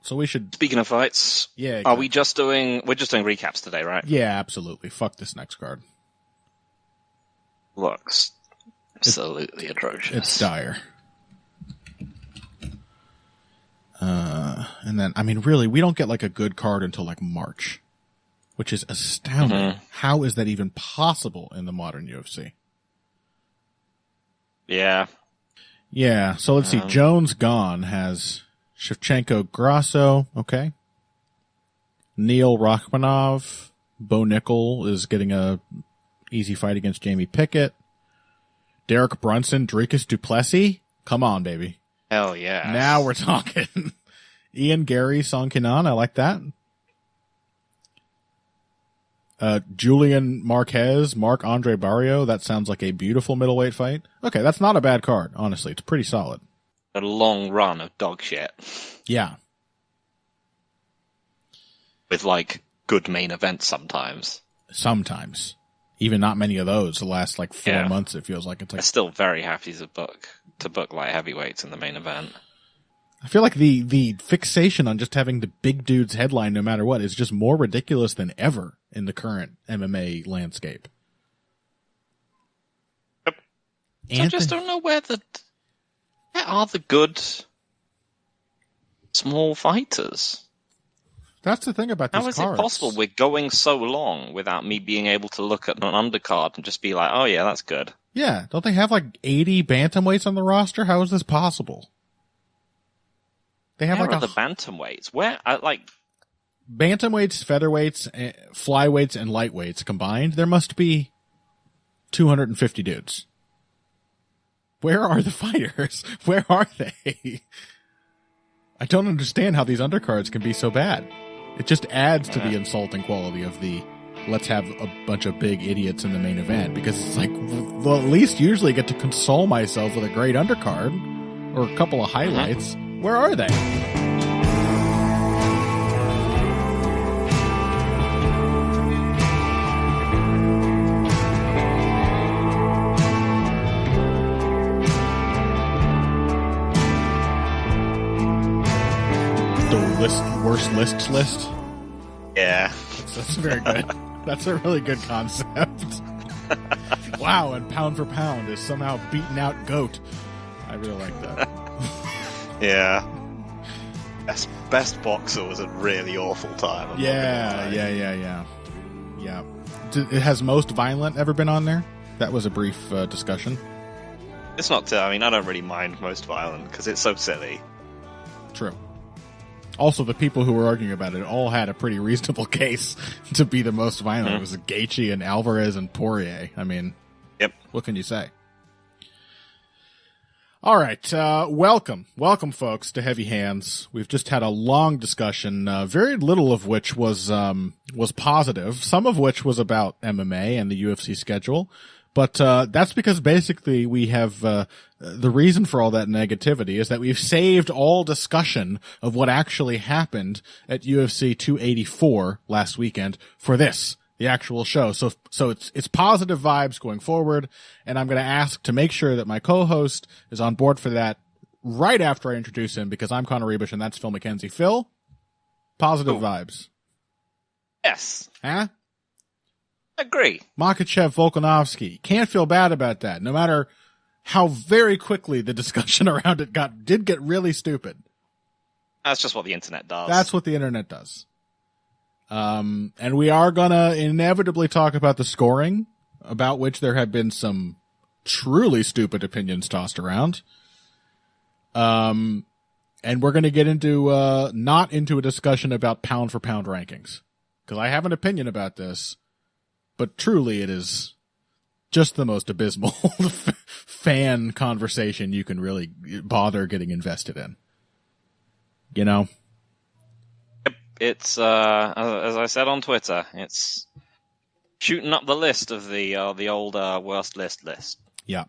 So we should... Speaking of fights, yeah, are we just doing... We're just doing recaps today, right? Yeah, absolutely. Fuck this next card. Looks absolutely atrocious. It's dire. And then, I mean, really, we don't get like a good card until like March, which is astounding. Mm-hmm. How is that even possible in the modern UFC? Yeah. Yeah, so let's see. Jones Gone has Shevchenko Grasso, okay. Neil Rachmanov. Bo Nickel is getting a easy fight against Jamie Pickett. Derek Brunson, Dricus Duplessis. Come on, baby. Hell yeah. Now we're talking. Ian Gary, Song Kinan, I like that. Julian Marquez, Marc-Andre Barrio. That sounds like a beautiful middleweight fight. Okay, that's not a bad card, honestly. It's pretty solid. A long run of dog shit. Yeah. With, like, good main events sometimes. Sometimes. Even not many of those. The last, like, 4 months, it feels like. It's like... I'm still very happy to book light heavyweights in the main event. I feel like the fixation on just having the big dudes headline no matter what is just more ridiculous than ever in the current MMA landscape. Yep. So I just don't know where are the good small fighters. That's the thing about these cards. How is it possible we're going so long without me being able to look at an undercard and just be like, oh yeah, that's good? Yeah, don't they have like 80 bantamweights on the roster? How is this possible? They have the bantamweights. Where bantamweights, featherweights, flyweights, and lightweights combined? There must be 250 dudes. Where are the fighters? Where are they? I don't understand how these undercards can be so bad. It just adds to the insulting quality of the let's have a bunch of big idiots in the main event, because it's like, well, at least usually get to console myself with a great undercard or a couple of highlights. Where are they? The worst lists list? Yeah. That's very good. That's a really good concept. Wow, and pound for pound is somehow beating out GOAT. I really like that. Yeah. Best boxer was a really awful time. Yeah. Has most violent ever been on there? That was a brief discussion. It's not. I mean, I don't really mind most violent because it's so silly. True. Also, the people who were arguing about it all had a pretty reasonable case to be the most violent. It was Gaethje and Alvarez and Poirier. I mean, yep. What can you say? All right, welcome, folks, to Heavy Hands. We've just had a long discussion, very little of which was positive, some of which was about MMA and the UFC schedule. But that's because basically we have the reason for all that negativity is that we've saved all discussion of what actually happened at UFC 284 last weekend for this, the actual show. So it's positive vibes going forward, and I'm going to ask to make sure that my co-host is on board for that right after I introduce him, because I'm Connor Rebish and that's Phil McKenzie. Phil, positive vibes. Yes. Huh? Agree. Makhachev, Volkanovski. Can't feel bad about that, no matter how very quickly the discussion around it did get really stupid. That's just what the internet does. That's what the internet does. And we are gonna inevitably talk about the scoring, about which there have been some truly stupid opinions tossed around. And we're gonna get into, not into a discussion about pound for pound rankings, because I have an opinion about this. But truly, it is just the most abysmal fan conversation you can really bother getting invested in. You know? It's, as I said on Twitter, it's shooting up the list of the old worst list. Yeah.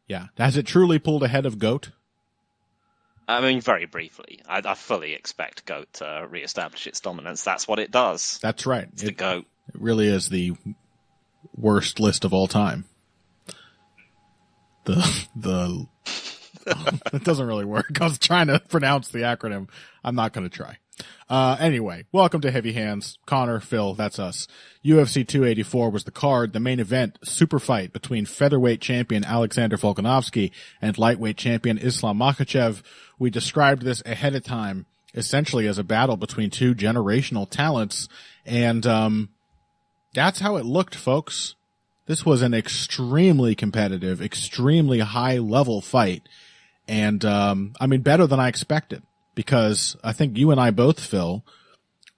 Yeah. Has it truly pulled ahead of GOAT? I mean, very briefly. I fully expect GOAT to reestablish its dominance. That's what it does. That's right. It's the GOAT. It really is the worst list of all time. The It doesn't really work. I was trying to pronounce the acronym. I'm not going to try. Anyway, welcome to Heavy Hands. Connor, Phil, that's us. UFC 284 was the card. The main event, super fight between featherweight champion Alexander Volkanovski and lightweight champion Islam Makhachev. We described this ahead of time essentially as a battle between two generational talents. And, that's how it looked, folks. This was an extremely competitive, extremely high level fight. And, I mean, better than I expected, because I think you and I both, Phil,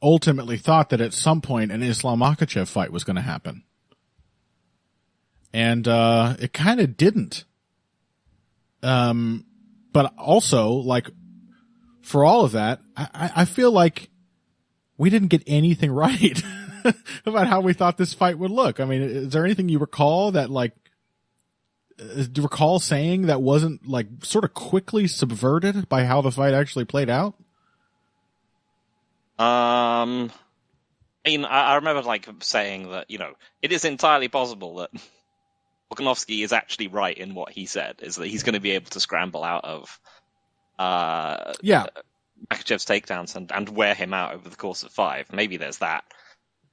ultimately thought that at some point an Islam Makhachev fight was going to happen. And, it kind of didn't. But also, like, for all of that, I feel like we didn't get anything right about how we thought this fight would look. I mean, is there anything you recall that, like, do you recall saying that wasn't, like, sort of quickly subverted by how the fight actually played out? I mean, I remember, like, saying that, you know, it is entirely possible that Volkanovski is actually right in what he said, is that he's going to be able to scramble out of Makhachev's takedowns and wear him out over the course of 5. Maybe there's that.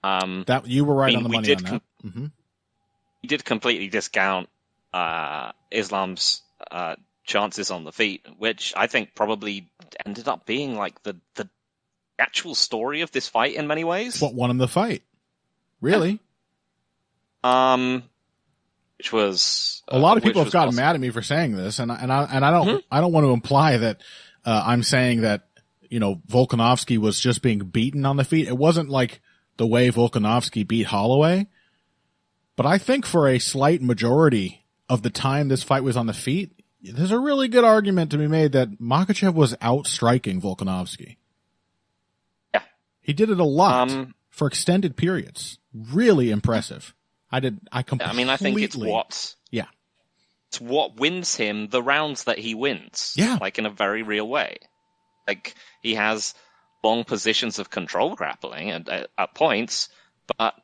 That you were right on the money on that. We did completely discount Islam's chances on the feet, which I think probably ended up being like the actual story of this fight in many ways. What won him the fight? Really? Which was a lot of people have gotten mad at me for saying this, and I don't want to imply that I'm saying that, you know, Volkanovski was just being beaten on the feet. It wasn't like the way Volkanovski beat Holloway, but I think for a slight majority of the time this fight was on the feet, there's a really good argument to be made that Makhachev was outstriking Volkanovski. Yeah. He did it a lot for extended periods. Really impressive. I think it's what wins him the rounds that he wins. Yeah. Like, in a very real way. Like, he has long positions of control grappling at points, but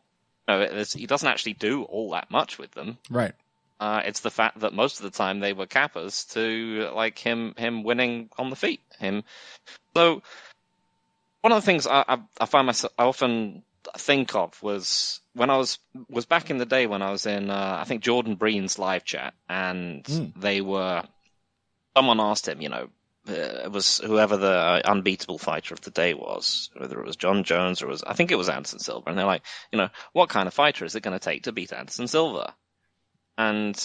he doesn't actually do all that much with them. Right. It's the fact that most of the time they were cappers to, like, him winning on the feet. So one of the things I find myself, I often think of was when I was back in the day when I was in I think Jordan Breen's live chat, and someone asked him, you know, it was whoever the unbeatable fighter of the day was, whether it was John Jones or I think it was Anderson Silva, and they're like, you know, what kind of fighter is it going to take to beat Anderson Silva? And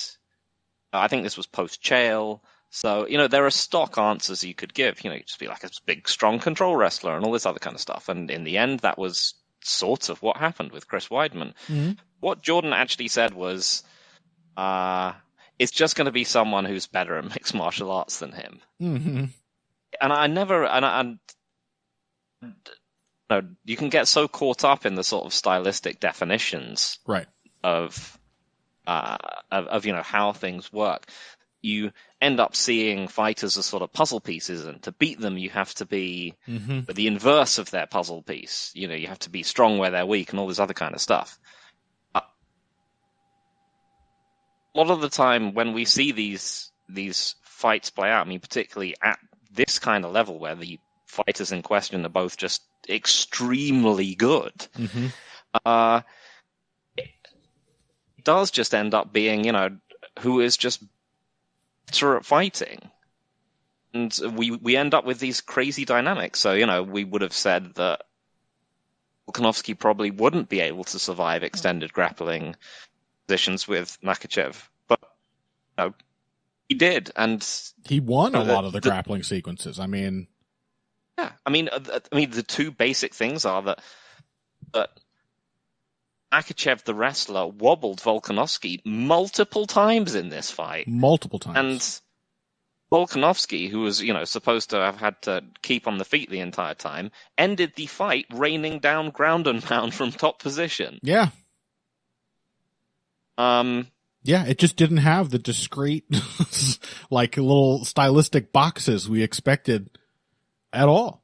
I think this was post Chael, so, you know, there are stock answers you could give. You know, you just be like a big, strong control wrestler and all this other kind of stuff. And in the end, that was sort of what happened with Chris Weidman. Mm-hmm. What Jordan actually said was, it's just going to be someone who's better at mixed martial arts than him. Mm-hmm. And you can get so caught up in the sort of stylistic definitions, right, of you know, how things work. You end up seeing fighters as sort of puzzle pieces, and to beat them, you have to be the inverse of their puzzle piece. You know, you have to be strong where they're weak, and all this other kind of stuff. A lot of the time, when we see these fights play out, I mean, particularly at this kind of level, where the fighters in question are both just extremely good, it does just end up being, you know, who is just better at fighting. And we end up with these crazy dynamics. So, you know, we would have said that Volkanovski probably wouldn't be able to survive extended grappling positions with Makhachev. But, you know, he did. And he won a lot of the grappling sequences. I mean... Yeah, I mean, the two basic things are that Makhachev, the wrestler, wobbled Volkanovski multiple times in this fight. Multiple times. And Volkanovski, who was, you know, supposed to have had to keep on the feet the entire time, ended the fight raining down ground and pound from top position. Yeah. Yeah, it just didn't have the discrete, like, little stylistic boxes we expected at all.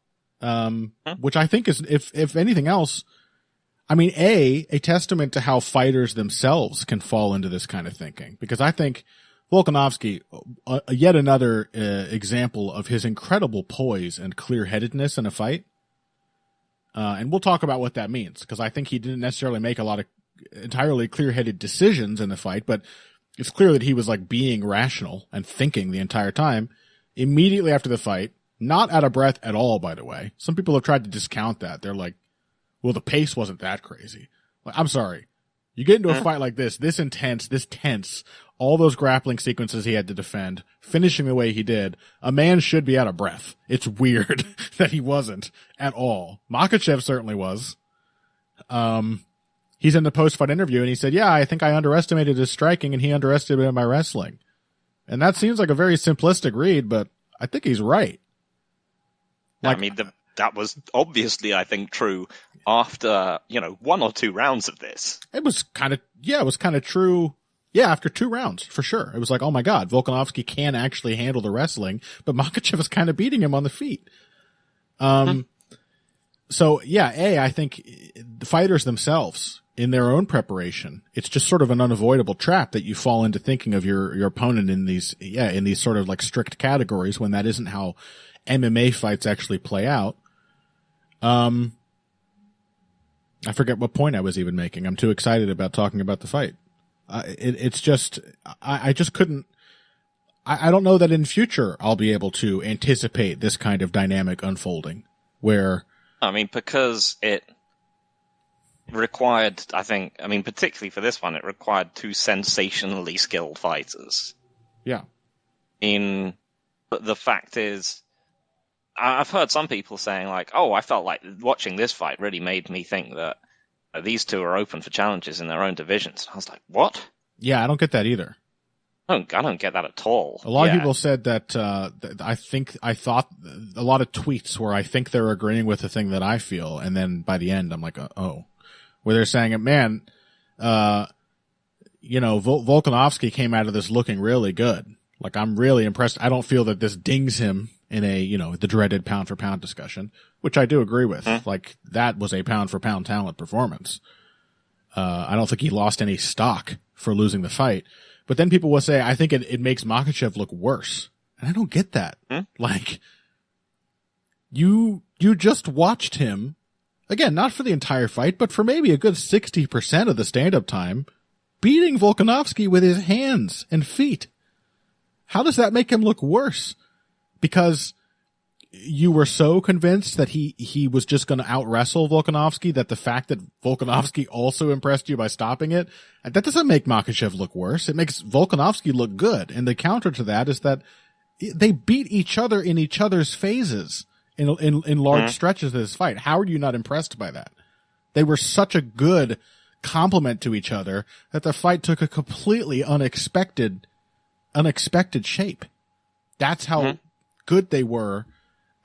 Which I think is, if anything else, I mean, a testament to how fighters themselves can fall into this kind of thinking. Because I think Volkanovski, yet another example of his incredible poise and clear-headedness in a fight. And we'll talk about what that means, because I think he didn't necessarily make a lot of entirely clear-headed decisions in the fight, but it's clear that he was like being rational and thinking the entire time. Immediately after the fight, not out of breath at all, by the way. Some people have tried to discount that. They're like, well, the pace wasn't that crazy. Like, I'm sorry. You get into a fight like this intense, this tense, all those grappling sequences he had to defend, finishing the way he did, a man should be out of breath. It's weird that he wasn't at all. Makhachev certainly was. He's in the post-fight interview and he said, yeah, I think I underestimated his striking and he underestimated my wrestling. And that seems like a very simplistic read, but I think he's right. Like, I mean, that was obviously, I think, true after, 1 or 2 rounds of this. It was kind of true. Yeah, after 2 rounds, for sure. It was like, oh my God, Volkanovski can actually handle the wrestling, but Makhachev is kind of beating him on the feet. So yeah, I think the fighters themselves, in their own preparation, it's just sort of an unavoidable trap that you fall into thinking of your opponent in these sort of like strict categories when that isn't how MMA fights actually play out. I forget what point I was even making. I'm too excited about talking about the fight. It's just, I just couldn't, I don't know that in future I'll be able to anticipate this kind of dynamic unfolding where. I mean, because it required, particularly for this one, it required 2 sensationally skilled fighters. Yeah. But the fact is, I've heard some people saying like, oh, I felt like watching this fight really made me think that these two are open for challenges in their own divisions. I was like, what? Yeah, I don't get that either. I don't get that at all. A lot of people said that, I thought a lot of tweets where I think they're agreeing with the thing that I feel. And then by the end, I'm like, oh, where they're saying, man, Volkanovski came out of this looking really good. Like, I'm really impressed. I don't feel that this dings him in the dreaded pound for pound discussion, which I do agree with. Like, that was a pound for pound talent performance. I don't think he lost any stock for losing the fight. But then people will say, I think it makes Makhachev look worse. And I don't get that. Like, you just watched him, again, not for the entire fight, but for maybe a good 60% of the stand-up time, beating Volkanovski with his hands and feet. How does that make him look worse? Because you were so convinced that he was just going to out-wrestle Volkanovski that the fact that Volkanovski also impressed you by stopping it, that doesn't make Makhachev look worse. It makes Volkanovski look good. And the counter to that is that they beat each other in each other's phases in large stretches of this fight. How are you not impressed by that? They were such a good complement to each other that the fight took a completely unexpected shape. That's how good they were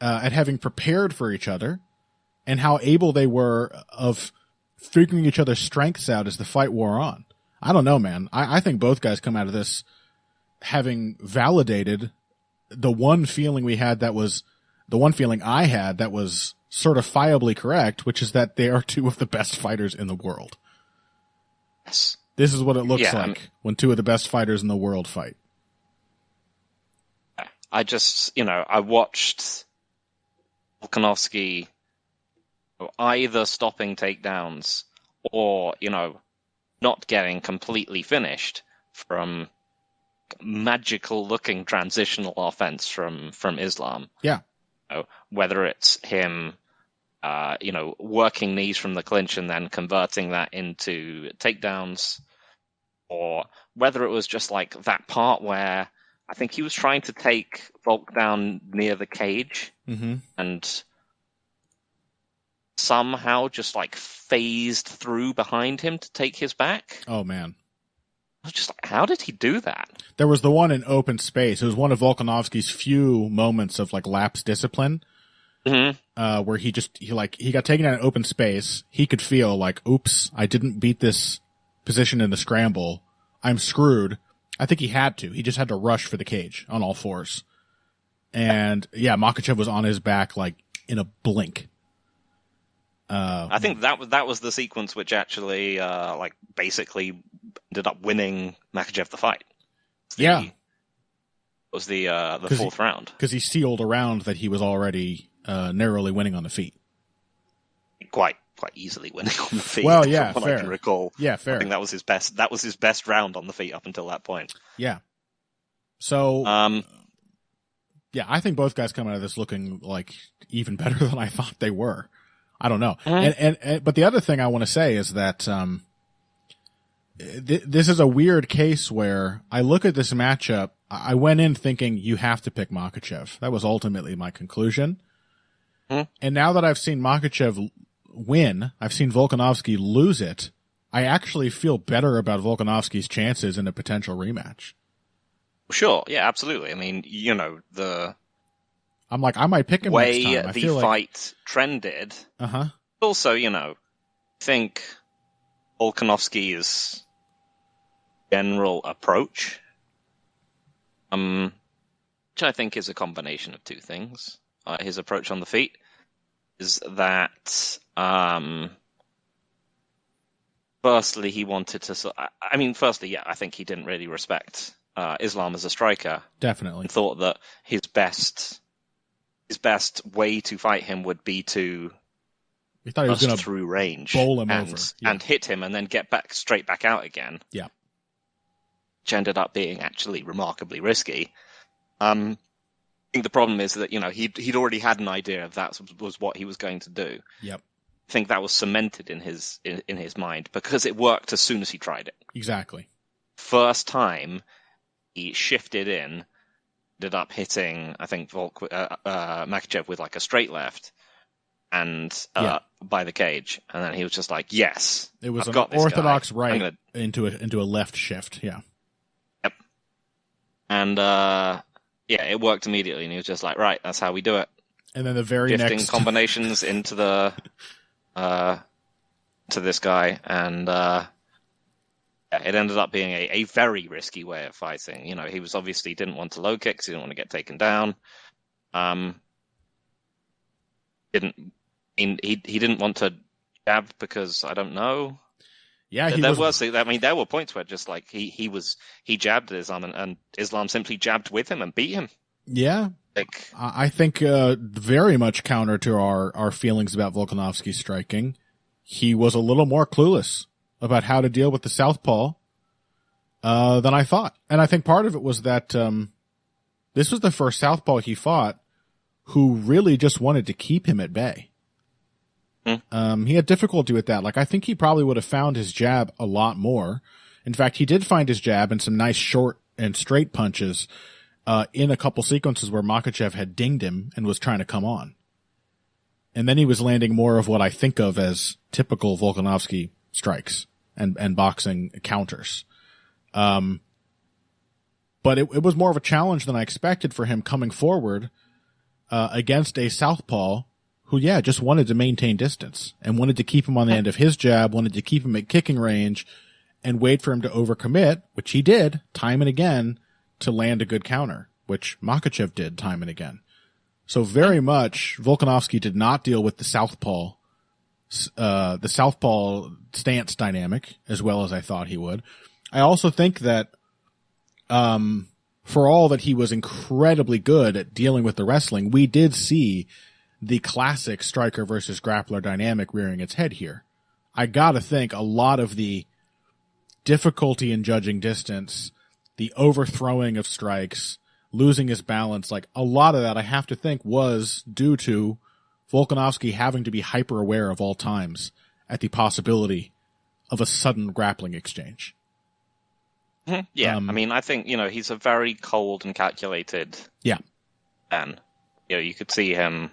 at having prepared for each other and how able they were of figuring each other's strengths out as the fight wore on. I don't know, man. I think both guys come out of this having validated the one feeling I had that was certifiably correct, which is that they are 2 of the best fighters in the world. Yes. This is what it looks like when 2 of the best fighters in the world fight. I just, I watched Volkanovski either stopping takedowns or, not getting completely finished from magical looking transitional offense from Islam. Yeah. Whether it's him, working knees from the clinch and then converting that into takedowns, or whether it was just like that part where I think he was trying to take Volk down near the cage and somehow just like phased through behind him to take his back. Oh, man. I was just like, how did he do that? There was the one in open space. It was one of Volkanovski's few moments of like lapse discipline. Where he got taken out in open space. He could feel like, oops, I didn't beat this position in the scramble. I'm screwed. I think he had to. He just had to rush for the cage on all fours. And yeah, Makhachev was on his back like in a blink. I think that was the sequence which actually basically ended up winning Makhachev the fight. Yeah. Was the fourth round. Because he sealed a round that he was already narrowly winning on the feet. Quite easily winning on the feet. Well, yeah, from what fair. I can recall. Yeah, fair. I think that was his best. That was his best round on the feet up until that point. Yeah. So, yeah, I think both guys come out of this looking like even better than I thought they were. I don't know. Mm-hmm. But the other thing I want to say is that this is a weird case where I look at this matchup. I went in thinking you have to pick Makhachev. That was ultimately my conclusion. Mm-hmm. And now that I've seen Makhachev win, I've seen Volkanovski lose it, I actually feel better about Volkanovski's chances in a potential rematch. Sure, yeah, absolutely. I mean, I'm like, I might pick him next time. I feel the fight trended. Also, I think Volkanovski's general approach, which I think is a combination of two things. His approach on the feet is that, firstly, he wanted to. I think he didn't really respect Islam as a striker. Definitely, and thought that his best way to fight him would be to he thought he was going to through range, bowl him over, and hit him, and then get straight back out again. Yeah, which ended up being actually remarkably risky. I think the problem is that he'd already had an idea of that was what he was going to do. Yep. I think that was cemented in his mind because it worked as soon as he tried it. Exactly. First time he shifted in, ended up hitting I think Makhachev with like a straight left and by the cage, and then he was just like, yes, it was I've an got this orthodox guy. right into a left shift. Yeah. Yep. And it worked immediately, and he was just like, right, that's how we do it. And then the very next combinations into the to this guy, and it ended up being a very risky way of fighting. He was obviously didn't want to low kicks, he didn't want to get taken down. He didn't want to jab because I don't know. Yeah, there were points where just like he jabbed Islam and Islam simply jabbed with him and beat him. Yeah. I think very much counter to our feelings about Volkanovski's striking, he was a little more clueless about how to deal with the southpaw than I thought. And I think part of it was that this was the first southpaw he fought who really just wanted to keep him at bay. He had difficulty with that. Like, I think he probably would have found his jab a lot more. In fact, he did find his jab and some nice short and straight punches in a couple sequences where Makhachev had dinged him and was trying to come on. And then he was landing more of what I think of as typical Volkanovski strikes and boxing counters. But it was more of a challenge than I expected for him coming forward against a southpaw who, just wanted to maintain distance and wanted to keep him on the end of his jab, wanted to keep him at kicking range and wait for him to overcommit, which he did time and again, to land a good counter, which Makhachev did time and again. So very much Volkanovski did not deal with the southpaw stance dynamic as well as I thought he would. I also think that for all that he was incredibly good at dealing with the wrestling, we did see the classic striker versus grappler dynamic rearing its head here. I gotta think a lot of the difficulty in judging distance, the overthrowing of strikes, losing his balance, like a lot of that I have to think was due to Volkanovski having to be hyper aware of all times at the possibility of a sudden grappling exchange. Yeah, I think, he's a very cold and calculated man. You could see him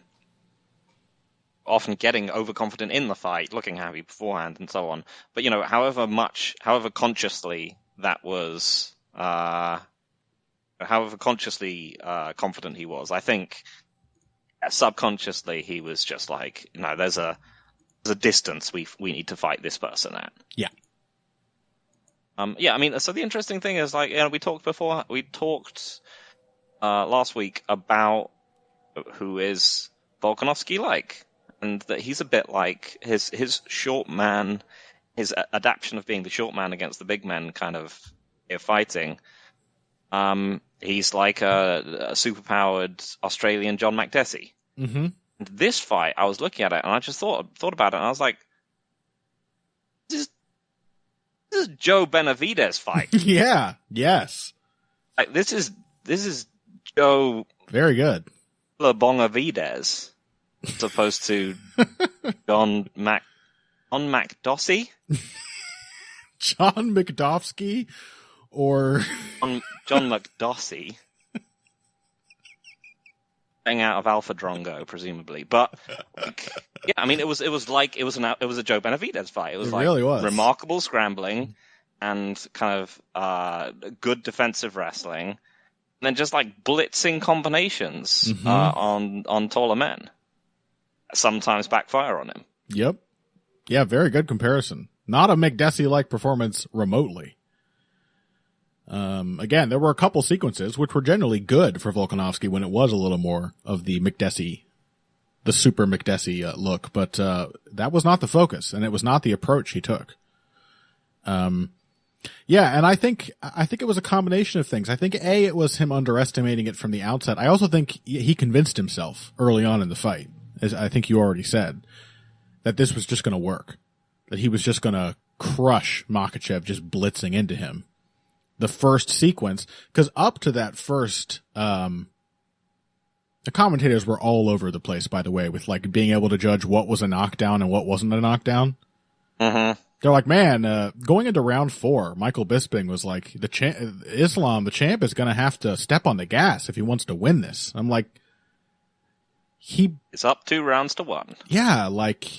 often getting overconfident in the fight, looking happy beforehand and so on. But, however consciously that was, however consciously confident he was, I think subconsciously he was just like, there's a distance we need to fight this person at. Yeah. So the interesting thing is, we talked last week about who is Volkanovski like, and that he's a bit like his short man, his adaptation of being the short man against the big men kind of fighting He's like a superpowered Australian John Makdessi. Mm-hmm. This fight, I was looking at it and I just thought about it, and I was like, this is Joe Benavidez fight. Yeah. Yes. Like this is Joe Very good. Bongavidez, as opposed to John McDossie. John McDofsky or John McDossie. Out of Alpha Drongo, presumably, but like, yeah, I mean, it was a Joe Benavidez fight. It was really was remarkable scrambling and kind of good defensive wrestling, and then just like blitzing combinations on taller men. Sometimes backfire on him. Yep. Yeah, very good comparison. Not a McDessie-like performance remotely. Again, there were a couple sequences which were generally good for Volkanovski when it was a little more of the McDessie, the super McDessie look, but that was not the focus, and it was not the approach he took. Yeah, and I think it was a combination of things. I think it was him underestimating it from the outset. I also think he convinced himself early on in the fight, as I think you already said, that this was just going to work, that he was just going to crush Makhachev just blitzing into him. The first sequence, because up to that first, the commentators were all over the place, by the way, with like being able to judge what was a knockdown and what wasn't a knockdown. Mm-hmm. They're like, man, going into round 4, Michael Bisping was like, the champ is going to have to step on the gas if he wants to win this. I'm like, it's up 2 rounds to 1. Yeah, like,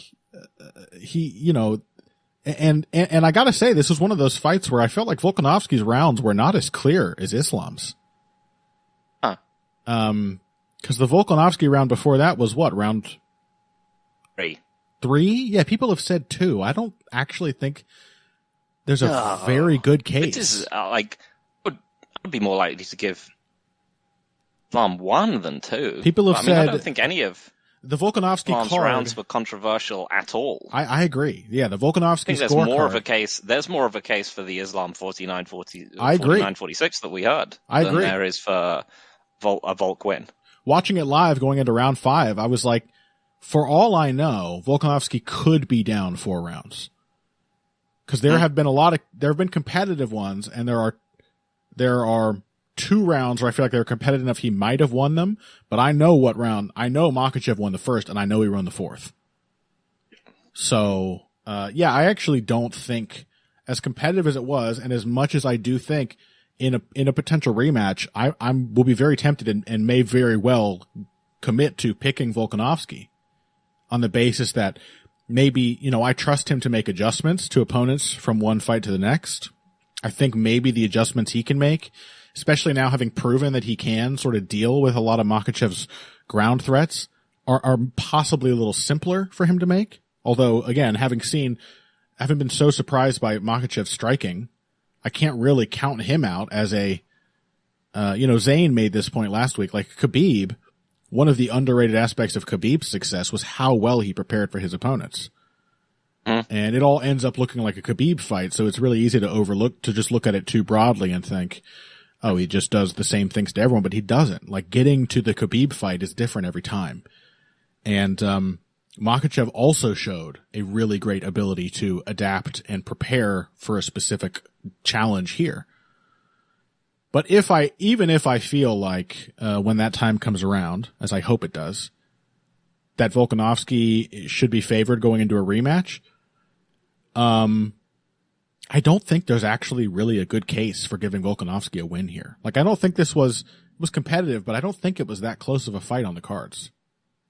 And I gotta say, this was one of those fights where I felt like Volkanovski's rounds were not as clear as Islam's. Huh. Cause the Volkanovski round before that was what, round 3? Yeah, people have said 2. I don't actually think there's a very good case. This is, I'd be more likely to give Islam 1 than 2. People have said, I don't think any of the Volkanovski card rounds were controversial at all. I agree. Yeah, the Volkanovski there's more of a case. There's more of a case for the Islam 49-46 that we heard. I agree. Than there is for a Volk win. Watching it live going into round 5, I was like, for all I know, Volkanovski could be down 4 rounds. Because there have been there have been competitive ones, and there are 2 rounds where I feel like they were competitive enough he might have won them, but I know what round. I know Makhachev won the first, and I know he won the 4th. So, yeah, I actually don't think, as competitive as it was, and as much as I do think in a potential rematch, I will be very tempted and may very well commit to picking Volkanovski on the basis that maybe, I trust him to make adjustments to opponents from one fight to the next. I think maybe the adjustments he can make, especially now having proven that he can sort of deal with a lot of Makhachev's ground threats, are possibly a little simpler for him to make. Although, again, having been so surprised by Makhachev's striking, I can't really count him out as Zayn made this point last week, like Khabib, one of the underrated aspects of Khabib's success was how well he prepared for his opponents. And it all ends up looking like a Khabib fight, so it's really easy to just look at it too broadly and think, oh, he just does the same things to everyone, but he doesn't. Like, getting to the Khabib fight is different every time. And Makhachev also showed a really great ability to adapt and prepare for a specific challenge here. But even if I feel like, when that time comes around, as I hope it does, that Volkanovski should be favored going into a rematch, I don't think there's actually really a good case for giving Volkanovski a win here. Like, I don't think it was competitive, but I don't think it was that close of a fight on the cards.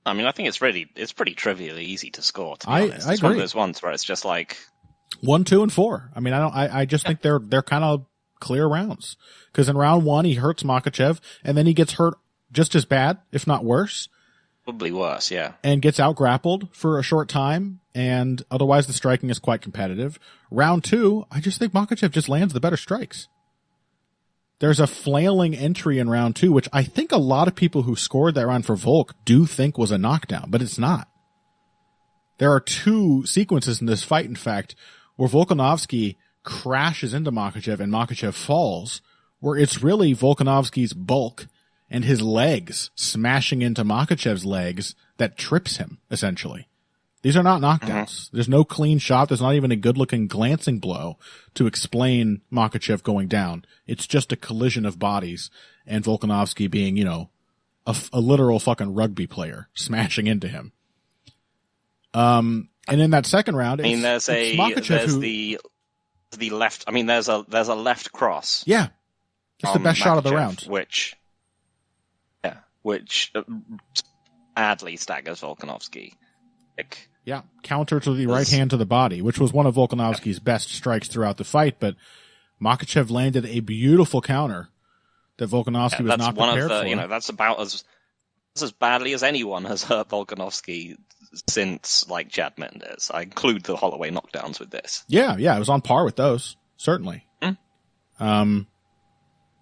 I mean, I think it's pretty trivially easy to score, to be honest. I it's agree. One of those ones where it's just like 1, 2, and 4. I mean, I just think they're kind of clear rounds. Because in round 1, he hurts Makhachev, and then he gets hurt just as bad, if not worse. Probably worse, yeah. And gets out-grappled for a short time, and otherwise the striking is quite competitive. Round 2, I just think Makhachev just lands the better strikes. There's a flailing entry in round 2, which I think a lot of people who scored that round for Volk do think was a knockdown, but it's not. There are 2 sequences in this fight, in fact, where Volkanovski crashes into Makhachev and Makhachev falls, where it's really Volkanovski's bulk and his legs smashing into Makhachev's legs that trips him, essentially. These are not knockdowns. There's no clean shot. There's not even a good-looking glancing blow to explain Makhachev going down. It's just a collision of bodies and Volkanovski being, you know, a literal fucking rugby player smashing into him. And in that second round, there's the left. I mean, there's a left cross. Yeah, it's the best shot of the round. Which badly staggers Volkanovski. Yeah, counter to the right hand to the body, which was one of Volkanovski's best strikes throughout the fight. But Makhachev landed a beautiful counter that Volkanovski was not prepared for. You know, that's about as badly as anyone has hurt Volkanovski since, like, Chad Mendes. I include the Holloway knockdowns with this. Yeah, it was on par with those, certainly. So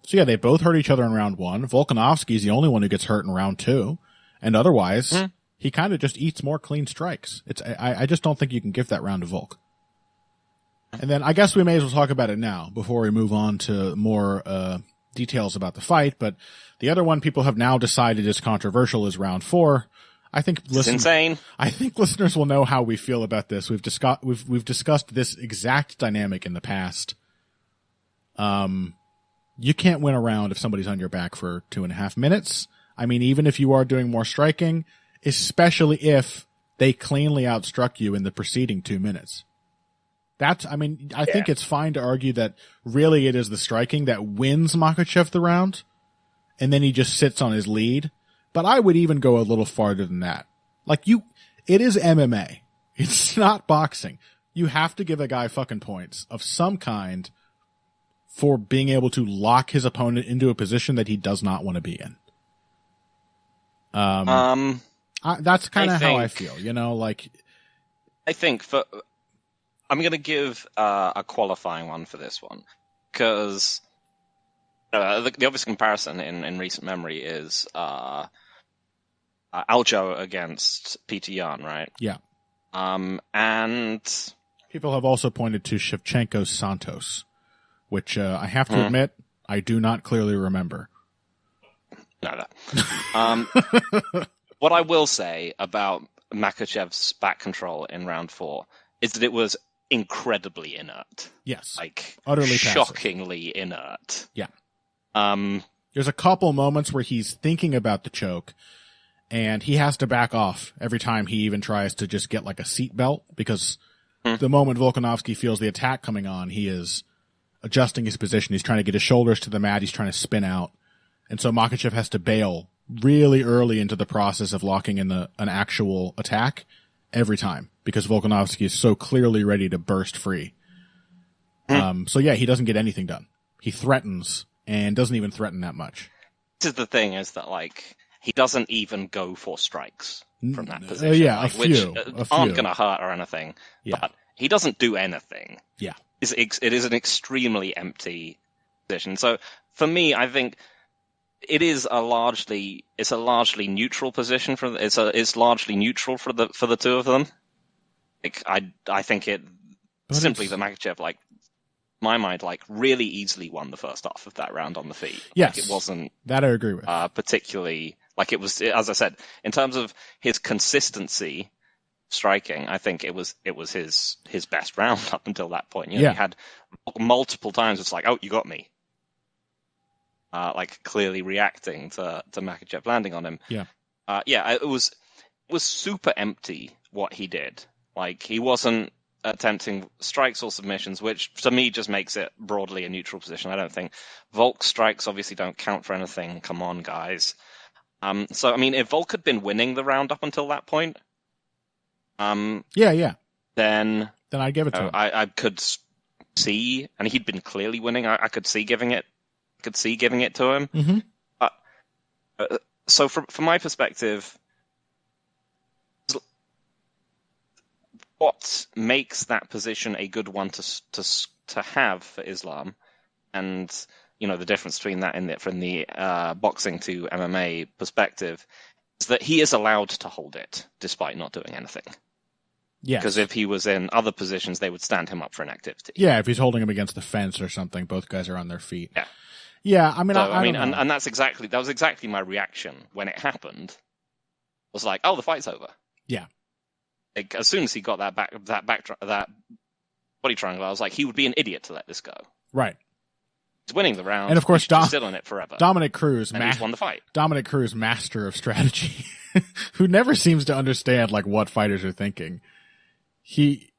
yeah, they both hurt each other in round one. Volkanovski's the only one who gets hurt in round two, and otherwise. He kind of just eats more clean strikes. I just don't think you can give that round to Volk. And then I guess we may as well talk about it now before we move on to more details about the fight. But the other one people have now decided is controversial is round 4. I think it's insane. I think listeners will know how we feel about this. We've discussed this exact dynamic in the past. You can't win a round if somebody's on your back for 2.5 minutes. I mean, even if you are doing more striking, especially if they cleanly outstruck you in the preceding 2 minutes. I think it's fine to argue that really it is the striking that wins Makhachev the round, and then he just sits on his lead. But I would even go a little farther than that. It is MMA. It's not boxing. You have to give a guy fucking points of some kind for being able to lock his opponent into a position that he does not want to be in. That's kind of how I feel, you know, like. I think I'm going to give a qualifying one for this one, because the obvious comparison in recent memory is Aljo against Peter Yan, right? Yeah. And people have also pointed to Shevchenko's Santos, which I have to admit I do not clearly remember. No. What I will say about Makhachev's back control in round 4 is that it was incredibly inert. Yes. Utterly shockingly passive. Inert. Yeah. There's a couple moments where he's thinking about the choke and he has to back off every time he even tries to just get like a seat belt, because the moment Volkanovski feels the attack coming on, he is adjusting his position. He's trying to get his shoulders to the mat. He's trying to spin out. And so Makhachev has to bail really early into the process of locking in an actual attack every time, because Volkanovski is so clearly ready to burst free. So yeah, he doesn't get anything done. He threatens and doesn't even threaten that much. This is the thing, is that he doesn't even go for strikes from that position. Which aren't going to hurt or anything. Yeah. But he doesn't do anything. Yeah. It is an extremely empty position. So for me, I think it's a largely neutral position it's largely neutral for the two of them. I think the Makhachev, my mind, really easily won the first half of that round on the feet. Yes, it wasn't that I agree with. Particularly it was, as I said, in terms of his consistency striking, I think it was his best round up until that point. He had multiple times it's oh, you got me. Clearly reacting to Makhachev landing on him. Yeah. It was super empty what he did. He wasn't attempting strikes or submissions, which to me just makes it broadly a neutral position. I don't think Volk's strikes obviously don't count for anything. Come on, guys. So I mean, if Volk had been winning the round up until that point, then I'd give it to him. I could see, and he'd been clearly winning. I could see giving it to him. Mm-hmm. So from my perspective, what makes that position a good one to have for Islam, and the difference between that from the boxing to MMA perspective, is that he is allowed to hold it despite not doing anything. Yes. Because if he was in other positions, they would stand him up for inactivity. Yeah, if he's holding him against the fence or something, both guys are on their feet. Yeah. Yeah, I mean, So I mean, don't know. and that was exactly my reaction when it happened. I was like, oh, the fight's over. Yeah. Like, as soon as he got that body triangle, I was like, he would be an idiot to let this go. Right. He's winning the round, and of course, he's still in it forever. Dominic Cruz, he's won the fight. Dominic Cruz, master of strategy, who never seems to understand like what fighters are thinking.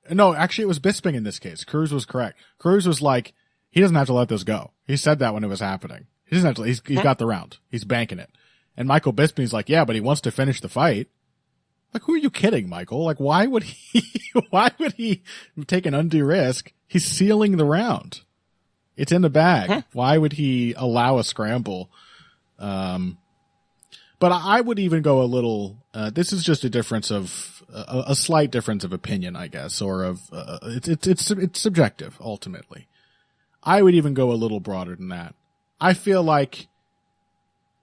No, actually, it was Bisping in this case. Cruz was correct. Cruz was like, he doesn't have to let this go. He said that when it was happening. He doesn't have to. He's got the round. He's banking it. And Michael Bisping's like, yeah, but he wants to finish the fight. Like, who are you kidding, Michael? Like, why would he take an undue risk? He's sealing the round. It's in the bag. Why would he allow a scramble? But I would even go a little, this is just a difference of, a slight difference of opinion, I guess, or of, it's subjective, ultimately. I would even go a little broader than that. I feel like,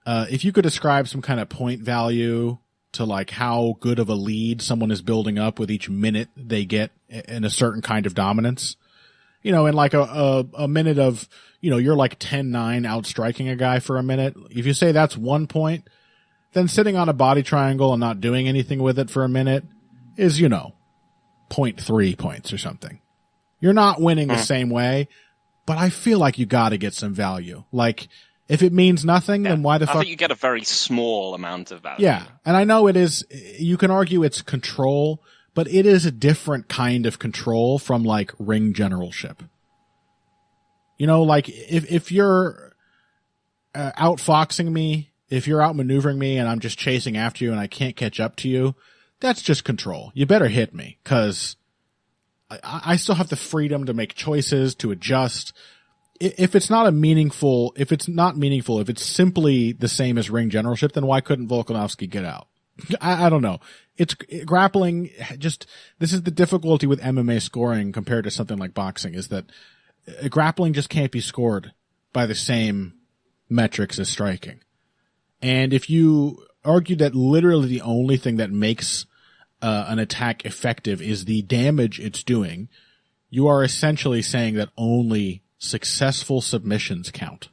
if you could describe some kind of point value to like how good of a lead someone is building up with each minute they get in a certain kind of dominance, in like a minute of, you're like 10-9 outstriking a guy for a minute. If you say that's 1 point, then sitting on a body triangle and not doing anything with it for a minute is, 0.3 points or something. You're not winning the same way, but I feel like you got to get some value. Like, if it means nothing, then why the fuck? I think you get a very small amount of value. Yeah. And I know it is, you can argue it's control, but it is a different kind of control from like ring generalship. Like if you're outfoxing me, if you're outmaneuvering me and I'm just chasing after you and I can't catch up to you, that's just control. You better hit me, because I still have the freedom to make choices, to adjust. If it's not meaningful, if it's simply the same as ring generalship, then why couldn't Volkanovski get out? I don't know. It's grappling. This is the difficulty with MMA scoring compared to something like boxing, is that grappling just can't be scored by the same metrics as striking. And if you argue that literally the only thing that makes an attack effective is the damage it's doing, you are essentially saying that only successful submissions count,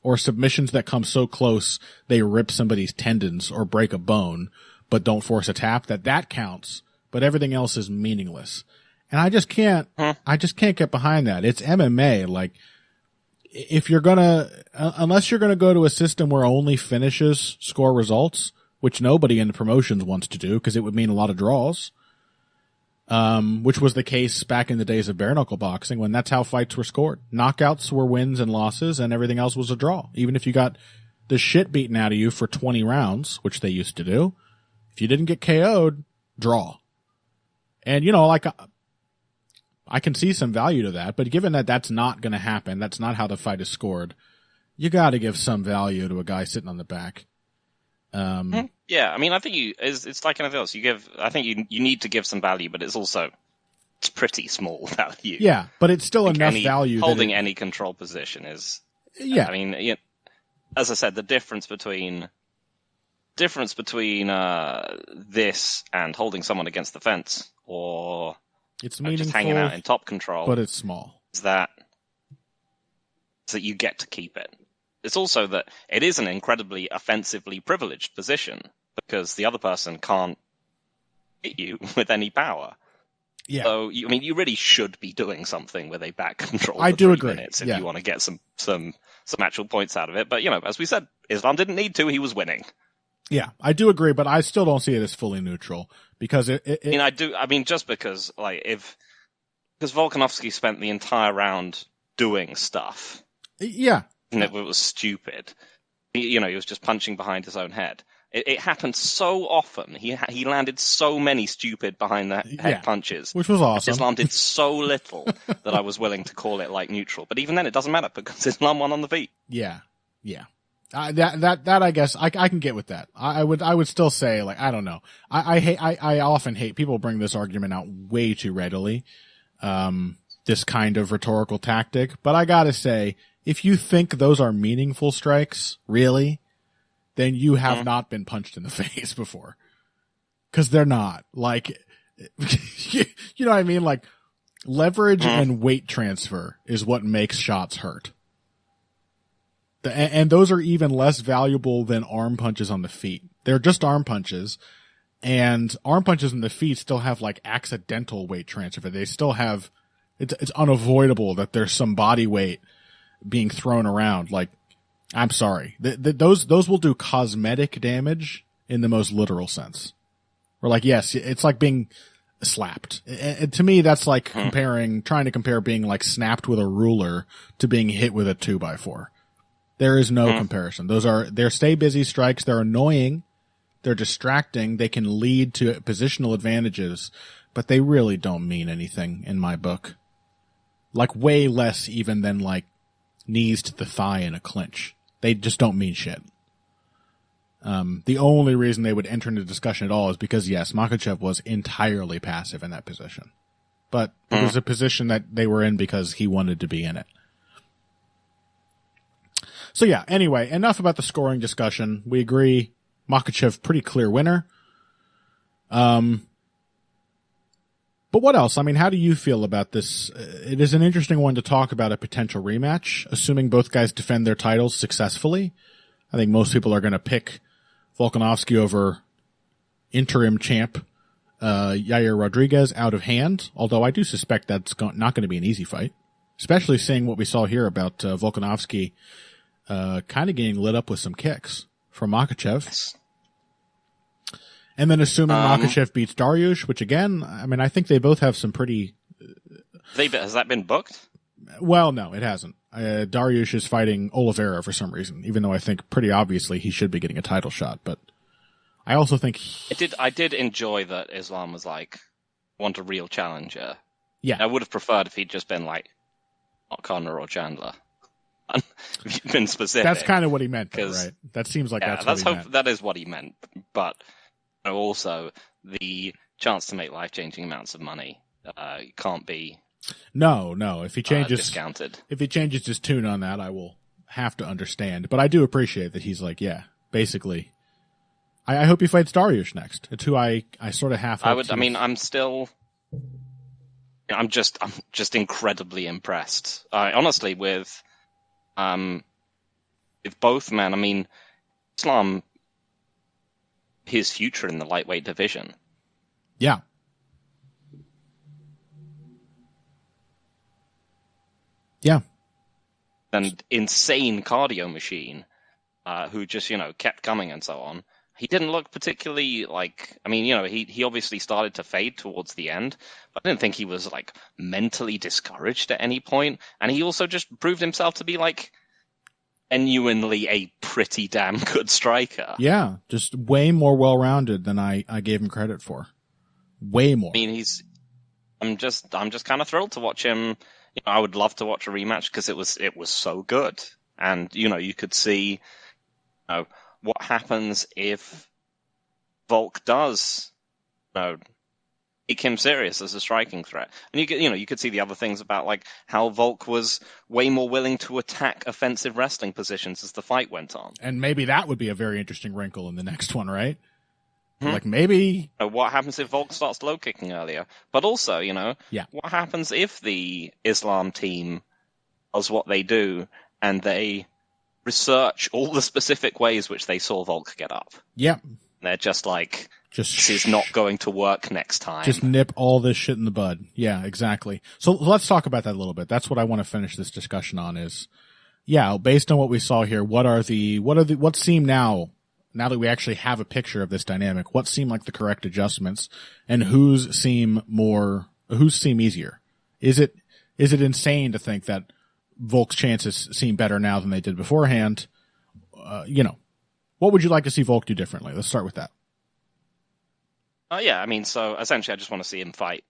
or submissions that come so close they rip somebody's tendons or break a bone but don't force a tap, that counts, but everything else is meaningless. And I just can't get behind that. It's MMA. Like, if you're unless you're gonna go to a system where only finishes score results, which nobody in the promotions wants to do because it would mean a lot of draws, which was the case back in the days of bare knuckle boxing, when that's how fights were scored. Knockouts were wins and losses, and everything else was a draw. Even if you got the shit beaten out of you for 20 rounds, which they used to do, if you didn't get KO'd, draw. And, like, I can see some value to that, but given that that's not going to happen, that's not how the fight is scored, you got to give some value to a guy sitting on the back. Yeah, I mean, I think it's like anything else. I think you need to give some value, but it's pretty small value. Yeah, but it's still enough value. Holding any control position is. Yeah, I mean, as I said, the difference between this and holding someone against the fence, or it's meaningful, just hanging out in top control, but it's small. Is that you get to keep it. It's also that it is an incredibly offensively privileged position, because the other person can't hit you with any power. Yeah. So, you really should be doing something with a back control for I do 3 agree. minutes if you want to get some actual points out of it. But, as we said, Islam didn't need to. He was winning. Yeah, I do agree, but I still don't see it as fully neutral, because I do. I mean, just because, because Volkanovski spent the entire round doing stuff. Yeah. And it was stupid. He was just punching behind his own head. It happened so often. He landed so many stupid behind the head punches, which was awesome. Islam did so little that I was willing to call it like neutral. But even then, it doesn't matter, because Islam won on the feet. Yeah. That I guess I can get with that. I would still say, like, I don't know. I often hate people bring this argument out way too readily. This kind of rhetorical tactic, but I gotta say, if you think those are meaningful strikes, really, then you have not been punched in the face before. 'Cause they're not. Like, you know what I mean? Like, leverage and weight transfer is what makes shots hurt. And those are even less valuable than arm punches on the feet. They're just arm punches, and arm punches in the feet still have like accidental weight transfer. They still have, it's unavoidable that there's some body weight being thrown around. Like, I'm sorry. Those will do cosmetic damage in the most literal sense. Or like, yes, it's like being slapped. And to me, that's like trying to compare being like snapped with a ruler to being hit with a 2x4. There is no comparison. They're stay busy strikes. They're annoying. They're distracting. They can lead to positional advantages, but they really don't mean anything in my book. Like way less even than like knees to the thigh in a clinch. They just don't mean shit. The only reason they would enter into discussion at all is because, yes, Makhachev was entirely passive in that position. But it was a position that they were in because he wanted to be in it. So yeah, anyway, enough about the scoring discussion. We agree Makhachev, pretty clear winner. But what else? I mean, how do you feel about this? It is an interesting one to talk about a potential rematch, assuming both guys defend their titles successfully. I think most people are going to pick Volkanovski over interim champ Yair Rodriguez out of hand, although I do suspect that's not going to be an easy fight, especially seeing what we saw here about Volkanovski kind of getting lit up with some kicks from Makhachev. And then assuming Makhachev beats Dariush, which again, I mean, I think they both have some pretty... Has that been booked? Well, no, it hasn't. Dariush is fighting Oliveira for some reason, even though I think pretty obviously he should be getting a title shot. But I also think... I did enjoy that Islam was like, want a real challenger. Yeah. I would have preferred if he'd just been like, Connor or Chandler. Been specific. That's kind of what he meant, though, right? That seems like that's what he meant. That is what he meant. But also, the chance to make life-changing amounts of money can't be No. If he changes discounted. If he changes his tune on that, I will have to understand. But I do appreciate that he's like, yeah, basically. I hope he fights Dariush next. It's who I sort of half. I'm just incredibly impressed. Honestly, with both men. I mean, Islam, his future in the lightweight division. Yeah. Yeah. An insane cardio machine, who just, kept coming and so on. He didn't look particularly like, I mean, he obviously started to fade towards the end, but I didn't think he was like mentally discouraged at any point. And he also just proved himself to be like genuinely a pretty damn good striker. Yeah. Just way more well-rounded than I gave him credit for. Way more. I mean, I'm just kind of thrilled to watch him. I would love to watch a rematch because it was so good. And, you could see, what happens if Volk does, take him serious as a striking threat. And you could see the other things about like how Volk was way more willing to attack offensive wrestling positions as the fight went on. And maybe that would be a very interesting wrinkle in the next one, right? Like maybe what happens if Volk starts low kicking earlier? But also, what happens if the Islam team does what they do and they research all the specific ways which they saw Volk get up? Yeah. They're just like, this is not going to work next time. Just nip all this shit in the bud. Yeah, exactly. So let's talk about that a little bit. That's what I want to finish this discussion on is, based on what we saw here, what seem now that we actually have a picture of this dynamic, what seem like the correct adjustments and whose seem easier? Is it insane to think that Volk's chances seem better now than they did beforehand? What would you like to see Volk do differently? Let's start with that. I mean, so essentially I just want to see him fight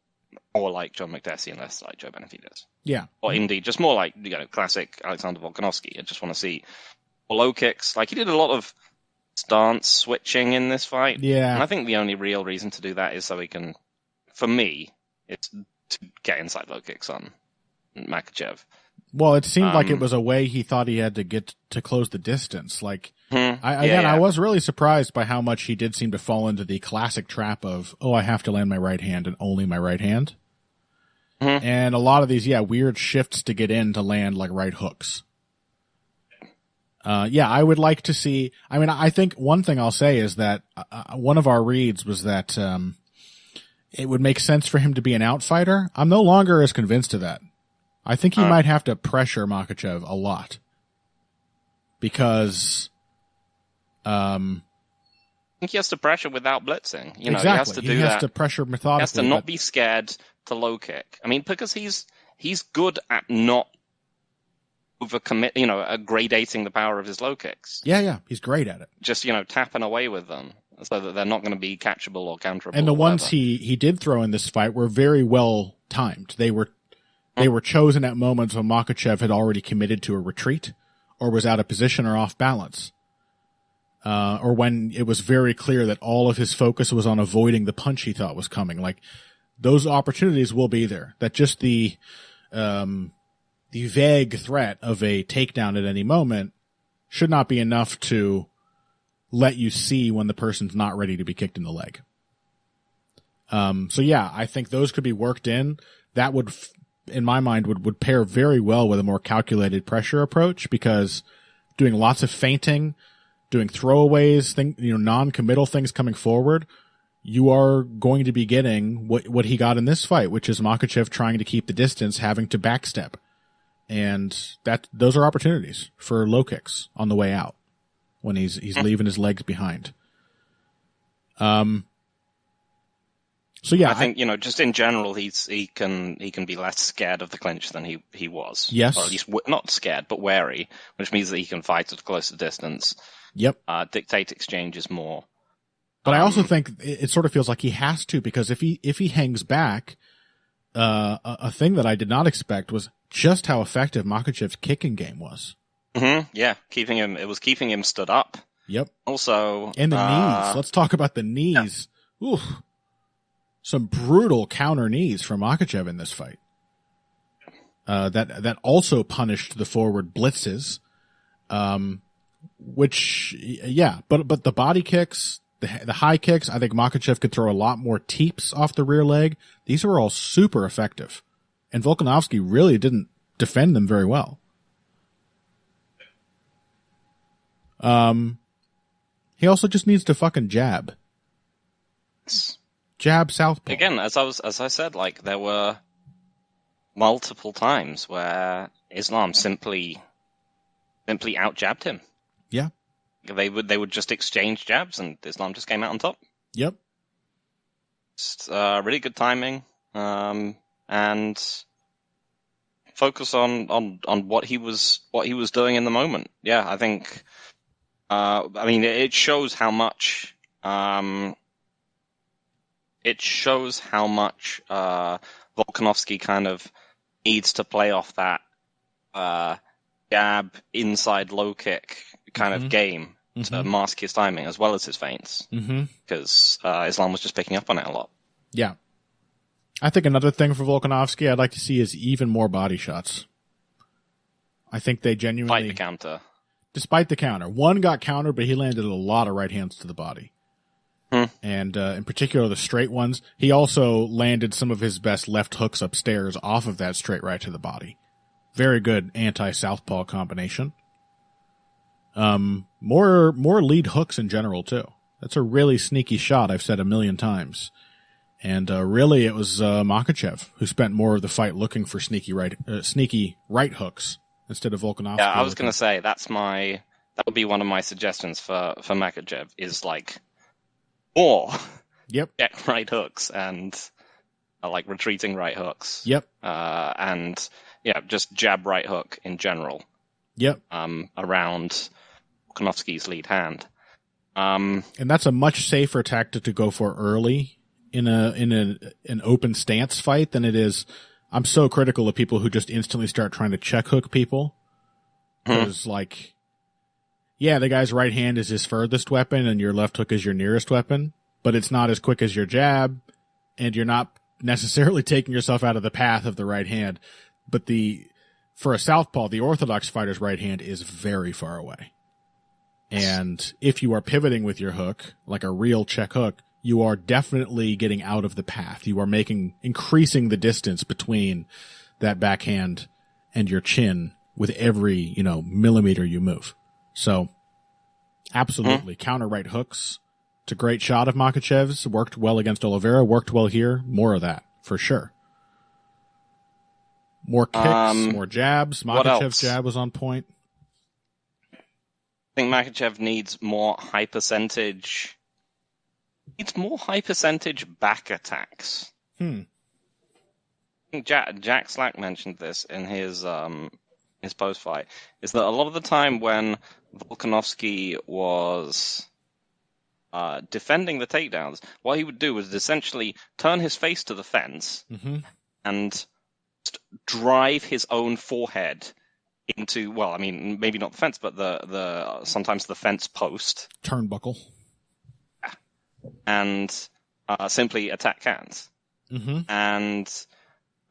more like John McDessie and less like Joe Benavidez. Yeah. Or indeed, just more like, classic Alexander Volkanovski. I just want to see low kicks. Like, he did a lot of stance switching in this fight. Yeah. And I think the only real reason to do that is so he can, for me, it's to get inside low kicks on Makhachev. Well, it seemed like it was a way he thought he had to get to close the distance. Like, I was really surprised by how much he did seem to fall into the classic trap of, I have to land my right hand and only my right hand. And a lot of these, weird shifts to get in to land like right hooks. Yeah, I would like to see. I mean, I think one thing I'll say is that one of our reads was that it would make sense for him to be an outfighter. I'm no longer as convinced of that. I think he might have to pressure Makhachev a lot because. I think he has to pressure without blitzing. You know, exactly. he has to do he has that. to pressure methodically. He has to not be scared to low kick. I mean, because he's good at not overcommit, you know, gradating the power of his low kicks. Yeah, he's great at it. Just, you know, tapping away with them so that they're not going to be catchable or counterable. And the ones he did throw in this fight were very well timed. They were chosen at moments when Makhachev had already committed to a retreat or was out of position or off balance. Or when it was very clear that all of his focus was on avoiding the punch he thought was coming. Like, those opportunities will be there. That just the vague threat of a takedown at any moment should not be enough to let you see when the person's not ready to be kicked in the leg. So yeah, I think those could be worked in. That would, in my mind, would pair very well with a more calculated pressure approach, because doing lots of feinting, doing throwaways, non-committal things coming forward, you are going to be getting what he got in this fight, which is Makhachev trying to keep the distance, having to backstep. And those are opportunities for low kicks on the way out when he's leaving his legs behind. So yeah, I think, just in general, he can be less scared of the clinch than he was. Yes. Or at least not scared, but wary, which means that he can fight at a closer distance. Yep. Dictate exchanges more. But I also think it sort of feels like he has to, because if he hangs back, a thing that I did not expect was just how effective Makhachev's kicking game was. Mm-hmm. Yeah, it was keeping him stood up. Yep. Also, and the knees. Let's talk about the knees. Yeah. Oof. Some brutal counter knees from Makhachev in this fight. That also punished the forward blitzes. Which, yeah, but the body kicks, the high kicks, I think Makhachev could throw a lot more teeps off the rear leg. These were all super effective. And Volkanovski really didn't defend them very well. He also just needs to fucking jab. Jab southpaw. Again, as I said, like, there were multiple times where Islam simply out-jabbed him. Yeah. They would just exchange jabs, and Islam just came out on top. Yep. Just, really good timing, and focus on what he was doing in the moment. Yeah, I think. I mean, it shows how much. It shows how much Volkanovski kind of needs to play off that jab inside low kick kind of game to mask his timing as well as his feints, because Islam was just picking up on it a lot. Yeah. I think another thing for Volkanovski I'd like to see is even more body shots. I think they genuinely... Despite the counter. One got countered, but he landed a lot of right hands to the body. And in particular, the straight ones. He also landed some of his best left hooks upstairs off of that straight right to the body. Very good anti-southpaw combination. More lead hooks in general, too. That's a really sneaky shot, I've said a million times. And really, it was Makhachev who spent more of the fight looking for sneaky right hooks instead of Volkanovski. Yeah, I was going to say, that would be one of my suggestions for Makhachev, is like more right hooks and like retreating right hooks. Yep. And yeah, just jab right hook in general. Yep. Around Volkanovski's lead hand. And that's a much safer tactic to go for early in an open stance fight than it is. I'm so critical of people who just instantly start trying to check hook people. Because yeah, the guy's right hand is his furthest weapon and your left hook is your nearest weapon, but it's not as quick as your jab, and you're not necessarily taking yourself out of the path of the right hand. But for a southpaw, the orthodox fighter's right hand is very far away. And if you are pivoting with your hook, like a real check hook, you are definitely getting out of the path. You are increasing the distance between that backhand and your chin with every, millimeter you move. So, absolutely. Counter right hooks. It's a great shot of Makhachev's. Worked well against Oliveira. Worked well here. More of that, for sure. More kicks, more jabs. Makhachev's jab was on point. I think Makhachev needs more high percentage. Needs more high percentage back attacks. I think Jack Slack mentioned this in his post fight. Is that a lot of the time when Volkanovski was defending the takedowns, what he would do was essentially turn his face to the fence and drive his own forehead into, well, I mean, maybe not the fence, but the sometimes the fence post. Turnbuckle. And simply attack cans. And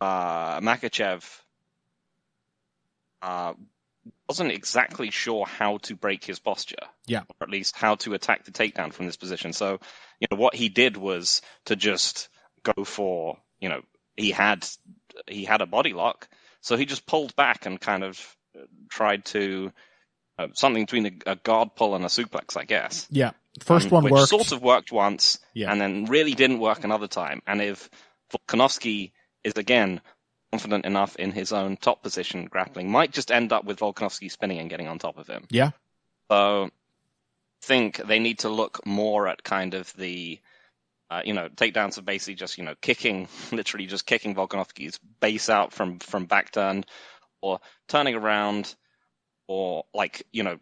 Makhachev wasn't exactly sure how to break his posture. Yeah. Or at least how to attack the takedown from this position. So, what he did was to just go for, he had a body lock, so he just pulled back and kind of tried to something between a guard pull and a suplex, I guess. Yeah. First one which worked. Sort of worked once, and then really didn't work another time. And if Volkanovski is, again, confident enough in his own top position grappling, might just end up with Volkanovski spinning and getting on top of him. Yeah. So I think they need to look more at kind of the, takedowns of basically just, literally just kicking Volkanovski's base out from back turn, or turning around, or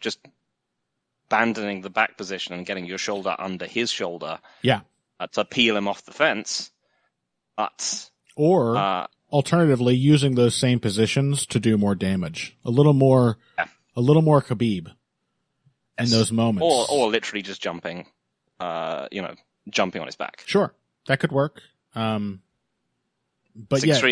just abandoning the back position and getting your shoulder under his shoulder. Yeah. To peel him off the fence. But alternatively, using those same positions to do more damage. A little more Khabib in those moments. Or literally just jumping, jumping on his back. Sure. That could work. But it's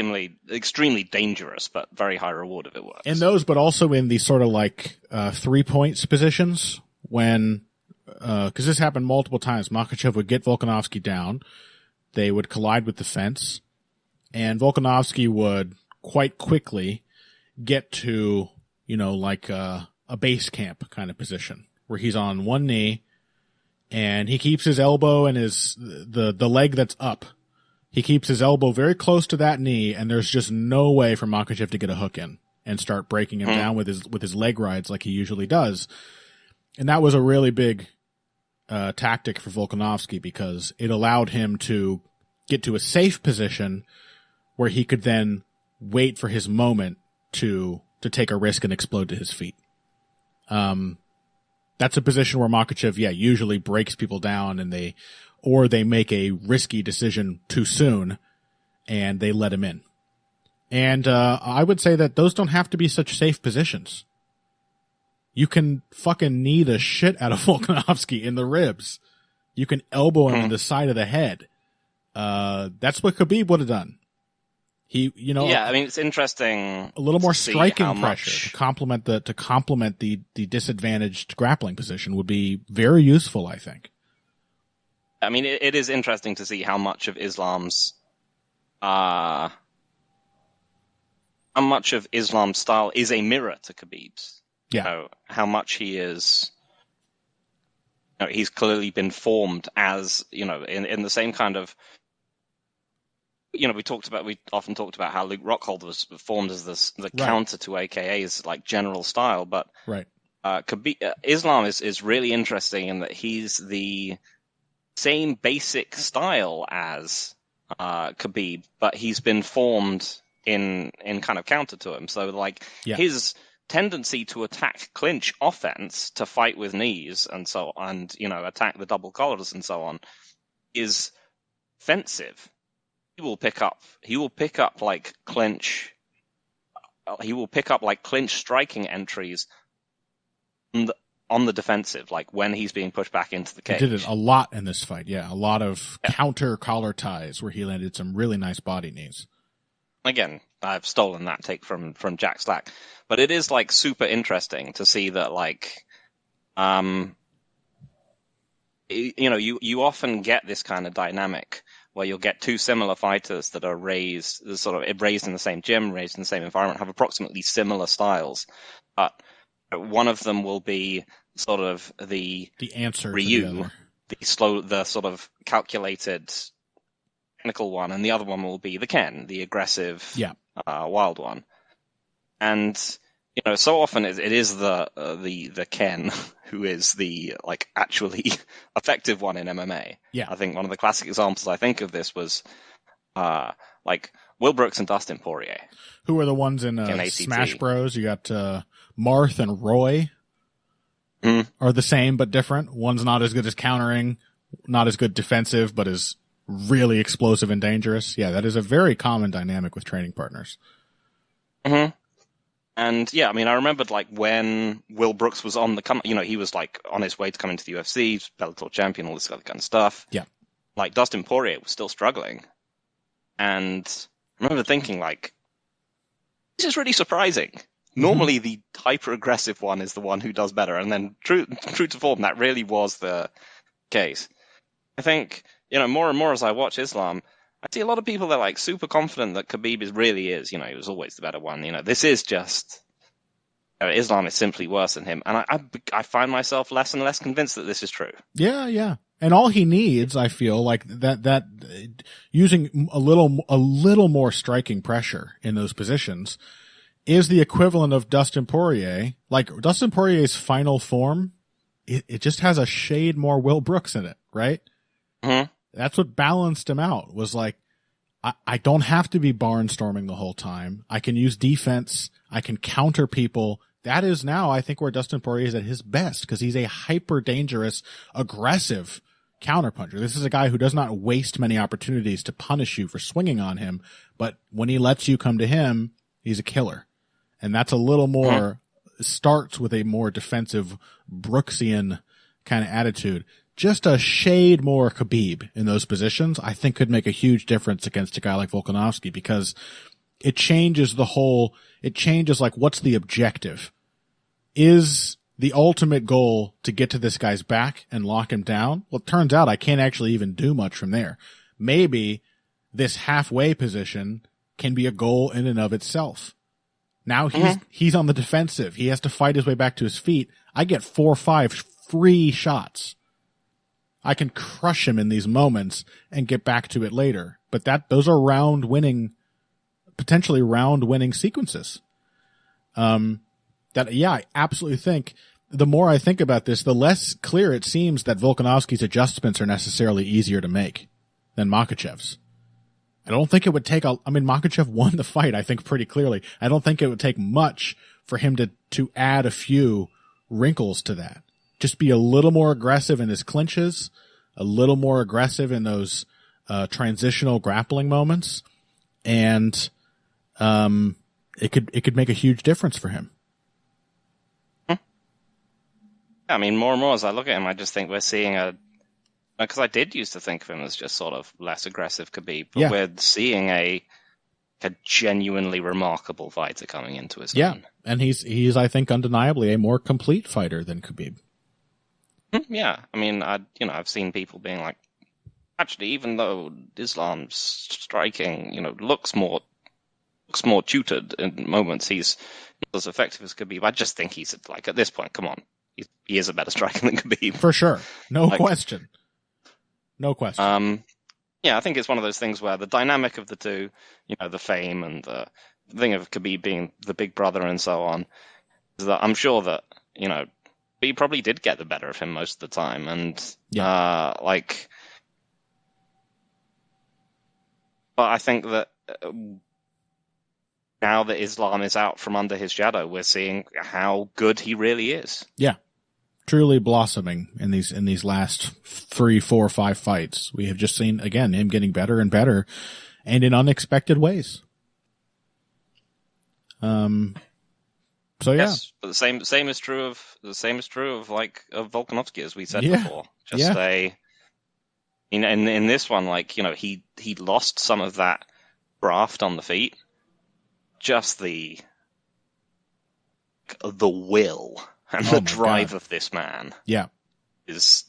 extremely dangerous, but very high reward if it works. In those, but also in the sort of 3-point positions when, because this happened multiple times. Makhachev would get Volkanovski down. They would collide with the fence, and Volkanovski would quite quickly get to, a base camp kind of position where he's on one knee and he keeps his elbow and the leg that's up. He keeps his elbow very close to that knee, and there's just no way for Makhachev to get a hook in and start breaking him down with his leg rides like he usually does. And that was a really big tactic for Volkanovski because it allowed him to get to a safe position where he could then wait for his moment to take a risk and explode to his feet. That's a position where Makhachev, usually breaks people down and they make a risky decision too soon and they let him in. And I would say that those don't have to be such safe positions. You can fucking knee the shit out of Volkanovski in the ribs. You can elbow him in the side of the head. That's what Khabib would have done. It's interesting. A little more striking pressure to complement the disadvantaged grappling position would be very useful, I think. I mean, it is interesting to see how much of Islam's style is a mirror to Khabib's. Yeah. How much he is. He's clearly been formed as in the same kind of. We often talked about how Luke Rockhold was formed as the counter to AKA's general style, but right. Khabib, Islam is really interesting in that he's the same basic style as Khabib, but he's been formed in kind of counter to him. So his tendency to attack clinch offense, to fight with knees and so on, and attack the double collars and so on, is offensive. He will pick up clinch. He will pick up clinch striking entries on the defensive, when he's being pushed back into the cage. He did it a lot in this fight. Yeah, a lot of counter collar ties where he landed some really nice body knees. Again, I've stolen that take from Jack Slack, but it is super interesting to see that you often get this kind of dynamic where you'll get two similar fighters that are raised in the same gym, raised in the same environment, have approximately similar styles, but one of them will be sort of the answer Ryu, the sort of calculated technical one, and the other one will be the Ken, the aggressive, wild one. And so often it is the Ken who is the like actually effective one in MMA. Yeah, I think one of the classic examples I think of this was like Will Brooks and Dustin Poirier, who are the ones in Smash Bros. You got Marth and Roy. Are the same but different. One's not as good as countering, not as good defensive, but is really explosive and dangerous. Yeah, that is a very common dynamic with training partners. Mm-hmm. And yeah, I mean, I remembered like when Will Brooks was on he was like on his way to come into the UFC, Bellator champion, all this other kind of stuff. Yeah. Like Dustin Poirier was still struggling. And I remember thinking like, this is really surprising. Normally, the hyper-aggressive one is the one who does better, and then true to form, that really was the case. I think, more and more as I watch Islam, I see a lot of people that are like super confident that Khabib really is, he was always the better one. This is just, Islam is simply worse than him, and I find myself less and less convinced that this is true. Yeah, yeah. And all he needs, I feel like that using a little more striking pressure in those positions is the equivalent of Dustin Poirier. Like Dustin Poirier's final form, it just has a shade more Will Brooks in it, right? Mm-hmm. That's what balanced him out, was like, I don't have to be barnstorming the whole time. I can use defense. I can counter people. That is now, I think, where Dustin Poirier is at his best, because he's a hyper dangerous, aggressive counterpuncher. This is a guy who does not waste many opportunities to punish you for swinging on him, but when he lets you come to him, he's a killer. And that's a little more, starts with a more defensive Brooksian kind of attitude. Just a shade more Khabib in those positions, I think could make a huge difference against a guy like Volkanovski, because it changes like, what's the objective? Is the ultimate goal to get to this guy's back and lock him down? Well, it turns out I can't actually even do much from there. Maybe this halfway position can be a goal in and of itself. Now he's on the defensive. He has to fight his way back to his feet. I get 4 or 5 free shots. I can crush him in these moments and get back to it later. But those are potentially round winning sequences. I absolutely think the more I think about this, the less clear it seems that Volkanovski's adjustments are necessarily easier to make than Makhachev's. I don't think it would take Makhachev won the fight, I think, pretty clearly. I don't think it would take much for him to add a few wrinkles to that. Just be a little more aggressive in his clinches, a little more aggressive in those transitional grappling moments, and it could make a huge difference for him. I mean, more and more as I look at him, I just think we're seeing because I did used to think of him as just sort of less aggressive Khabib, but we're seeing a genuinely remarkable fighter coming into his own. And he's I think undeniably a more complete fighter than Khabib. Yeah, I mean, I've seen people being like, actually, even though Islam's striking, looks more tutored in moments, he's not as effective as Khabib. I just think he's like, at this point, come on, he is a better striker than Khabib for sure, no question. No question. Yeah, I think it's one of those things where the dynamic of the two, the fame and the thing of Khabib being the big brother and so on, is that I'm sure that, he probably did get the better of him most of the time. And, but I think that now that Islam is out from under his shadow, we're seeing how good he really is. Yeah. Truly blossoming in these last 3, 4, 5 fights. We have just seen, again, him getting better and better, and in unexpected ways. So yeah, yes, but the same is true of Volkanovski, as we said before. Just in this one, he lost some of that craft on the feet. Just the will and the drive of this man, is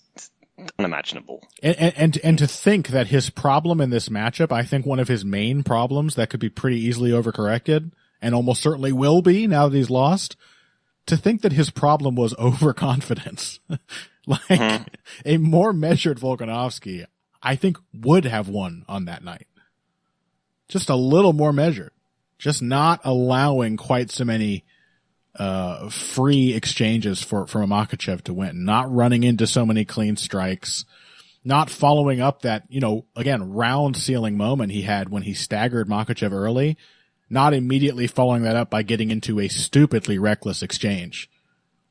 unimaginable. And to think that his problem in this matchup, I think one of his main problems that could be pretty easily overcorrected, and almost certainly will be now that he's lost, to think that his problem was overconfidence. Like a more measured Volkanovski, I think, would have won on that night. Just a little more measured. Just not allowing quite so many free exchanges from a Makhachev to win. Not running into so many clean strikes. Not following up that, again, round sealing moment he had when he staggered Makhachev early. Not immediately following that up by getting into a stupidly reckless exchange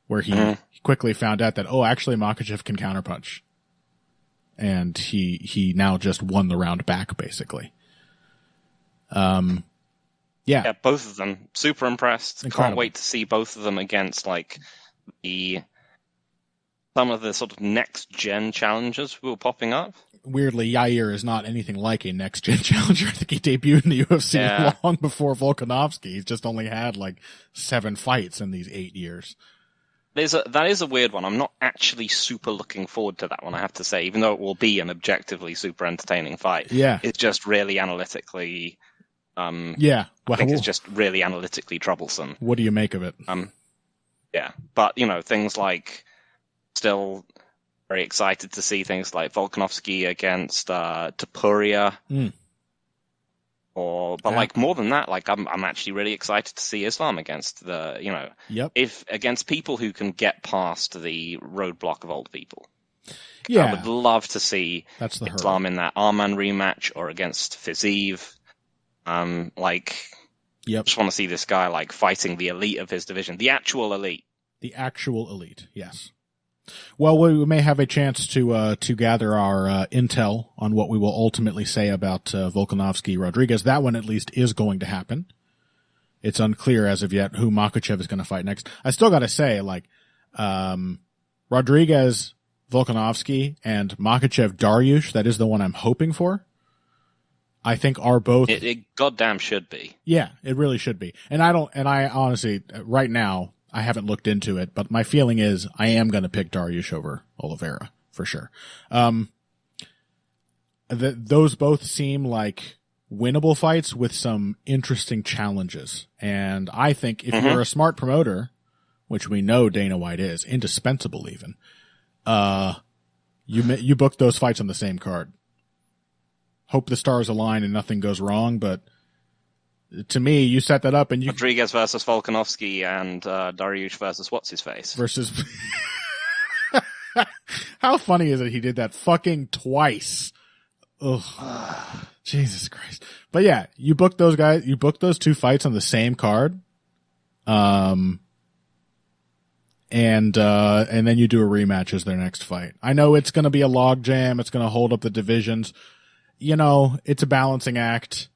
where he quickly found out that, actually Makhachev can counterpunch. And he now just won the round back, basically. Yeah, both of them. Super impressed. Incredible. Can't wait to see both of them against, like, some of the sort of next-gen challengers who are popping up. Weirdly, Yair is not anything like a next-gen challenger. I think he debuted in the UFC long before Volkanovski. He's just only had, like, 7 fights in these 8 years. That is a weird one. I'm not actually super looking forward to that one, I have to say, even though it will be an objectively super entertaining fight. Yeah. It's just really analytically... I think it's just really analytically troublesome. What do you make of it? Yeah. But, things like... Still very excited to see things like Volkanovski against Topuria. Like more than that, like I'm actually really excited to see Islam against if against people who can get past the roadblock of old people. Yeah, I would love to see hurdle. Islam in that Arman rematch or against Fiziev. Just want to see this guy like fighting the elite of his division, the actual elite. The actual elite, yes. Well, we may have a chance to gather our intel on what we will ultimately say about Volkanovski Rodriguez. That one, at least, is going to happen. It's unclear as of yet who Makhachev is going to fight next. I still got to say, Rodriguez, Volkanovski, and Makhachev Dariush, that is the one I'm hoping for. I think are both. It goddamn should be. Yeah, it really should be. And I honestly, right now, I haven't looked into it, but my feeling is I am going to pick Dariush over Oliveira for sure. Those both seem like winnable fights with some interesting challenges. And I think if you're a smart promoter, which we know Dana White is, indispensable even, you book those fights on the same card. Hope the stars align and nothing goes wrong, but to me, you set that up and you... Rodriguez versus Volkanovski and Dariush versus what's-his-face. Versus... How funny is it he did that fucking twice? Ugh. Jesus Christ. But yeah, you book those guys, you book those 2 fights on the same card. And then you do a rematch as their next fight. I know it's going to be a logjam. It's going to hold up the divisions. It's a balancing act.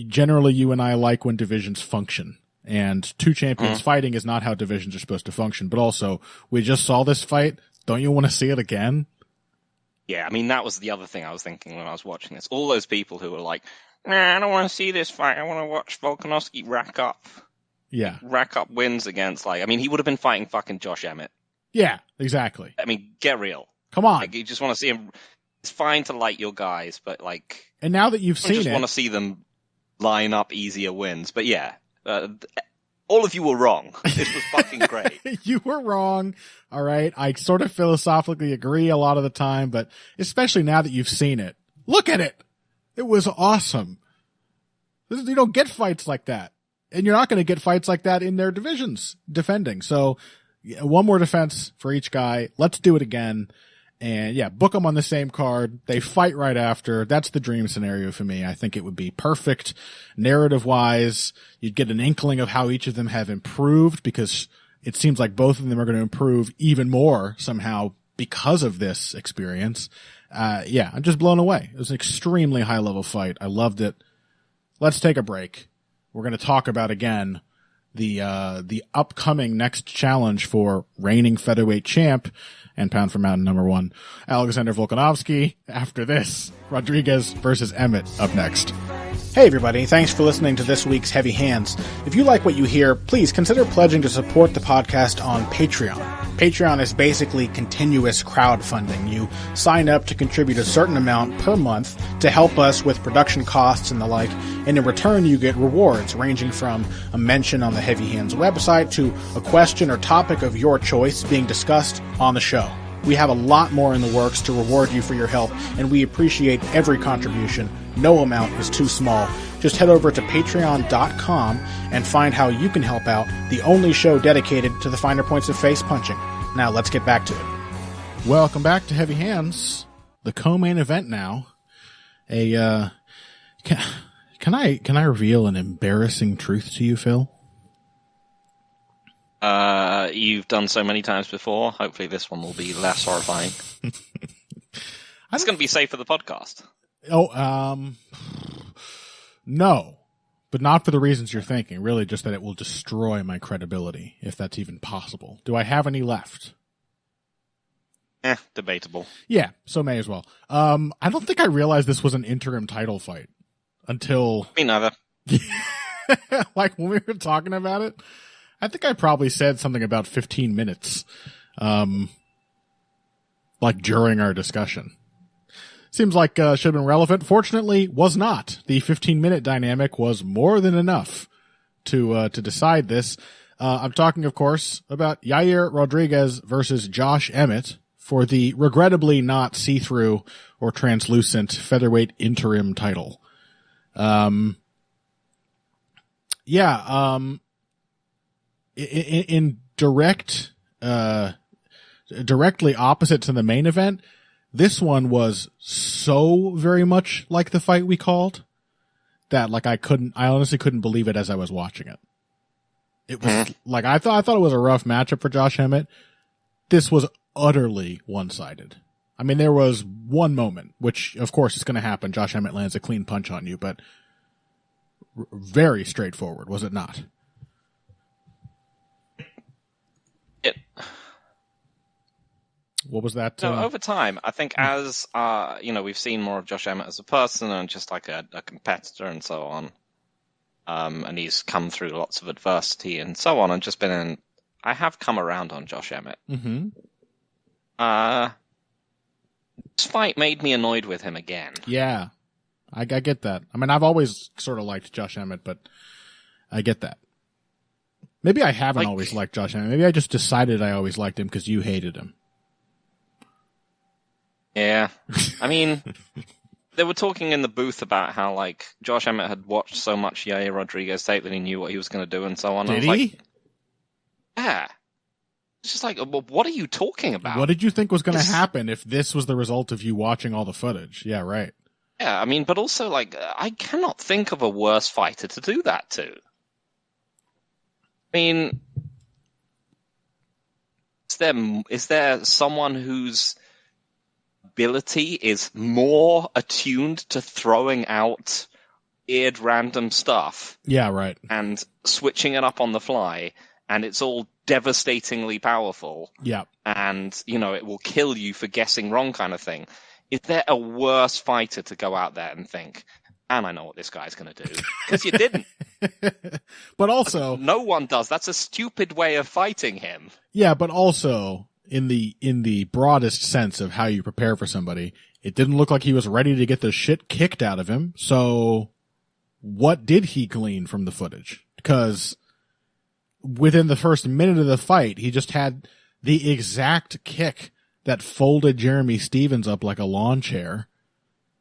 Generally, you and I like when divisions function, and 2 champions fighting is not how divisions are supposed to function. But also, we just saw this fight. Don't you want to see it again? Yeah, I mean, that was the other thing I was thinking when I was watching this. All those people who were like, nah, I don't want to see this fight. I want to watch Volkanovski rack up wins against, he would have been fighting fucking Josh Emmett. Yeah, exactly. I mean, get real. Come on. Like, you just want to see him. It's fine to like your guys, but and now that you've seen it, just want to see them line up easier wins. But yeah, all of you were wrong. This was fucking great. You were wrong. All right. I sort of philosophically agree a lot of the time, but especially now that you've seen it, look at it. It was awesome. You don't get fights like that, and you're not going to get fights like that in their divisions defending. So one more defense for each guy. Let's do it again. And yeah, book them on the same card. They fight right after. That's the dream scenario for me. I think it would be perfect narrative wise. You'd get an inkling of how each of them have improved, because it seems like both of them are going to improve even more somehow because of this experience. Yeah, I'm just blown away. It was an extremely high level fight. I loved it. Let's take a break. We're going to talk about again the upcoming next challenge for reigning featherweight champ and pound for mountain #1, Alexander Volkanovski. After this, Rodriguez versus Emmett up next. Hey everybody, thanks for listening to this week's Heavy Hands. If you like what you hear, please consider pledging to support the podcast on Patreon. Patreon is basically continuous crowdfunding. You sign up to contribute a certain amount per month to help us with production costs and the like, and in return you get rewards ranging from a mention on the Heavy Hands website to a question or topic of your choice being discussed on the show. We have a lot more in the works to reward you for your help, and we appreciate every contribution. No amount is too small. Just head over to patreon.com and find how you can help out, the only show dedicated to the finer points of face punching. Now let's get back to it. Welcome back to Heavy Hands, the co-main event now. Can I reveal an embarrassing truth to you, Phil? You've done so many times before. Hopefully this one will be less horrifying. It's going to be safe for the podcast. No, but not for the reasons you're thinking. Really just that it will destroy my credibility, if that's even possible. Do I have any left? Debatable. Yeah, so may as well. I don't think I realized this was an interim title fight until... Me neither. Like when we were talking about it, I think I probably said something about 15 minutes, like during our discussion. Seems like should have been relevant. Fortunately, was not. The 15-minute dynamic was more than enough to decide this. I'm talking, of course, about Yair Rodriguez versus Josh Emmett for the regrettably not see-through or translucent featherweight interim title. In direct, directly opposite to the main event, this one was so very much like the fight we called that like I honestly couldn't believe it as I was watching it. It was like, I thought it was a rough matchup for Josh Emmett. This was utterly one-sided. I mean, there was one moment, which of course is going to happen. Josh Emmett lands a clean punch on you, but very straightforward, was it not? What was that? No, over time, I think as, we've seen more of Josh Emmett as a person and just like a competitor and so on. And he's come through lots of adversity and so on and just I have come around on Josh Emmett. Mm-hmm. This fight made me annoyed with him again. Yeah, I get that. I mean, I've always sort of liked Josh Emmett, but I get that. Maybe I haven't always liked Josh Emmett. Maybe I just decided I always liked him because you hated him. Yeah. I mean, they were talking in the booth about how, like, Josh Emmett had watched so much Yair Rodriguez tape that he knew what he was going to do and so on. Did he? Like, yeah. It's just like, well, what are you talking about? What did you think was going to happen if this was the result of you watching all the footage? Yeah, right. Yeah, I mean, but also, like, I cannot think of a worse fighter to do that to. I mean, is there someone whose ability is more attuned to throwing out weird random stuff? Yeah, right. And switching it up on the fly, and it's all devastatingly powerful. Yeah. And, it will kill you for guessing wrong kind of thing. Is there a worse fighter to go out there and think, and I know what this guy's going to do? Because you didn't. But also... No one does. That's a stupid way of fighting him. Yeah, but also, in the broadest sense of how you prepare for somebody, it didn't look like he was ready to get the shit kicked out of him. So, what did he glean from the footage? Because within the first minute of the fight, he just had the exact kick that folded Jeremy Stevens up like a lawn chair,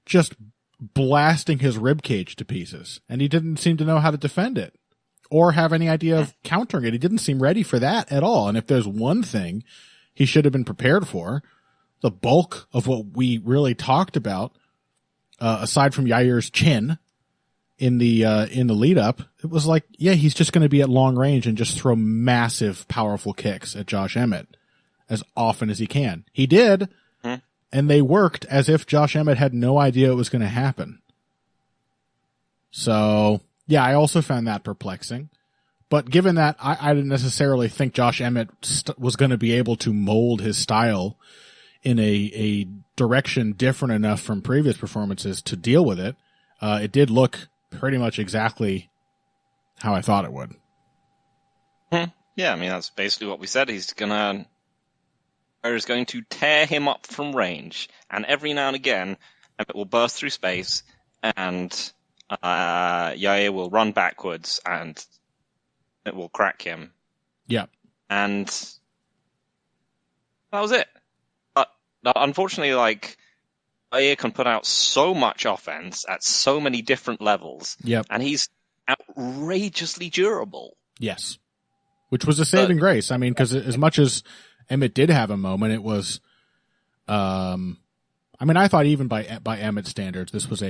just blasting his ribcage to pieces. And he didn't seem to know how to defend it or have any idea of countering it. He didn't seem ready for that at all. And if there's one thing he should have been prepared for, the bulk of what we really talked about, aside from Yair's chin in the lead up, it was like, yeah, he's just going to be at long range and just throw massive, powerful kicks at Josh Emmett as often as he can. He did, and they worked as if Josh Emmett had no idea it was going to happen. So, yeah, I also found that perplexing. But given that I didn't necessarily think Josh Emmett was going to be able to mold his style in a direction different enough from previous performances to deal with it, it did look pretty much exactly how I thought it would. Yeah, I mean, that's basically what we said. Yair's going to tear him up from range, and every now and again, it will burst through space, and Yair will run backwards, and it will crack him. Yeah. And that was it. But unfortunately, like, Yair can put out so much offense at so many different levels, and he's outrageously durable. Yes. Which was a saving grace. I mean, because as much as Emmett did have a moment, it was, I mean, I thought even by Emmett's standards, this was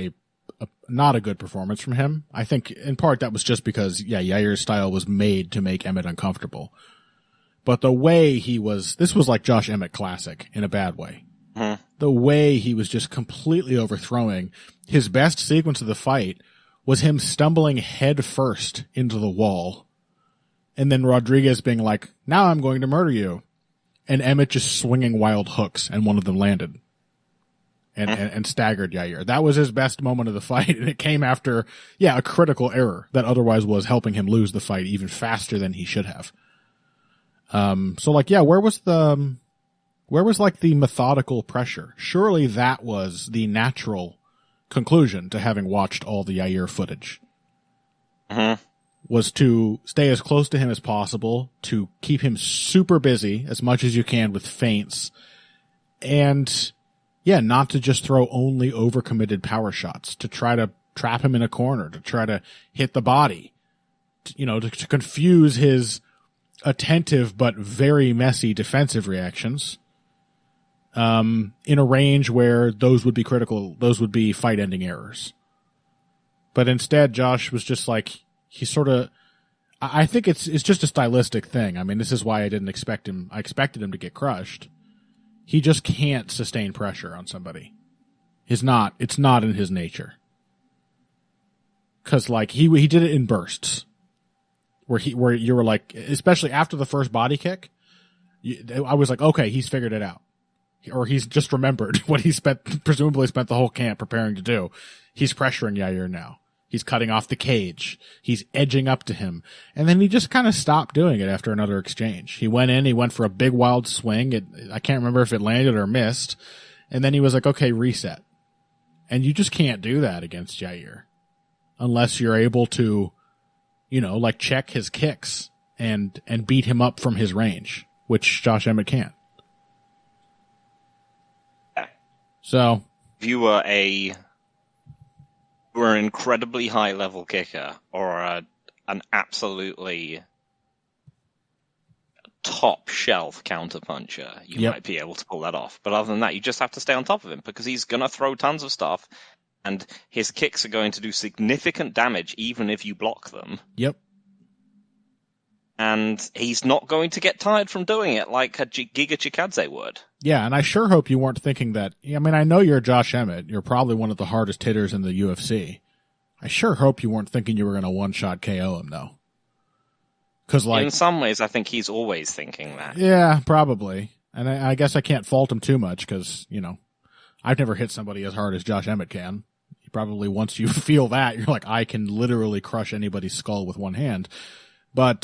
not a good performance from him. I think in part that was just because, Yair's style was made to make Emmett uncomfortable. But the way this was like Josh Emmett classic in a bad way. Mm-hmm. The way he was just completely overthrowing. His best sequence of the fight was him stumbling head first into the wall. And then Rodriguez being like, now I'm going to murder you. And Emmett just swinging wild hooks, and one of them landed. And staggered Yair. That was his best moment of the fight, and it came after, a critical error that otherwise was helping him lose the fight even faster than he should have. Where was the methodical pressure? Surely that was the natural conclusion to having watched all the Yair footage. Mm-hmm. Was to stay as close to him as possible, to keep him super busy as much as you can with feints, and not to just throw only overcommitted power shots, to try to trap him in a corner, to try to hit the body, to confuse his attentive but very messy defensive reactions, in a range where those would be critical, those would be fight-ending errors. But instead, Josh was just like, I think it's just a stylistic thing. I mean, this is why I didn't expect him. I expected him to get crushed. He just can't sustain pressure on somebody. It's not in his nature. Cause like he did it in bursts where you were like, especially after the first body kick, I was like, okay, he's figured it out. Or he's just remembered what presumably spent the whole camp preparing to do. He's pressuring Yair now. He's cutting off the cage. He's edging up to him. And then he just kind of stopped doing it after another exchange. He went for a big wild swing. I can't remember if it landed or missed. And then he was like, okay, reset. And you just can't do that against Yair. Unless you're able to, check his kicks and beat him up from his range, which Josh Emmett can't. So. If you were an incredibly high level kicker or an absolutely top shelf counterpuncher, you might be able to pull that off. But other than that, you just have to stay on top of him because he's going to throw tons of stuff and his kicks are going to do significant damage even if you block them. Yep. And he's not going to get tired from doing it like a Giga Chikadze would. Yeah, and I sure hope you weren't thinking that. I mean, I know you're Josh Emmett. You're probably one of the hardest hitters in the UFC. I sure hope you weren't thinking you were going to one-shot KO him, though. Because, in some ways, I think he's always thinking that. Yeah, probably. And I guess I can't fault him too much because, I've never hit somebody as hard as Josh Emmett can. Probably once you feel that, you're like, I can literally crush anybody's skull with one hand. But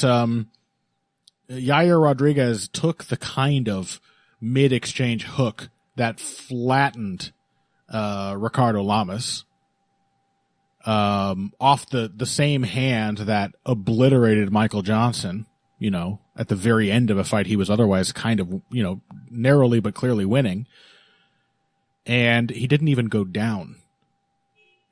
Yair Rodriguez took the kind of mid-exchange hook that flattened Ricardo Lamas off the same hand that obliterated Michael Johnson, at the very end of a fight he was otherwise kind of, narrowly but clearly winning. And he didn't even go down.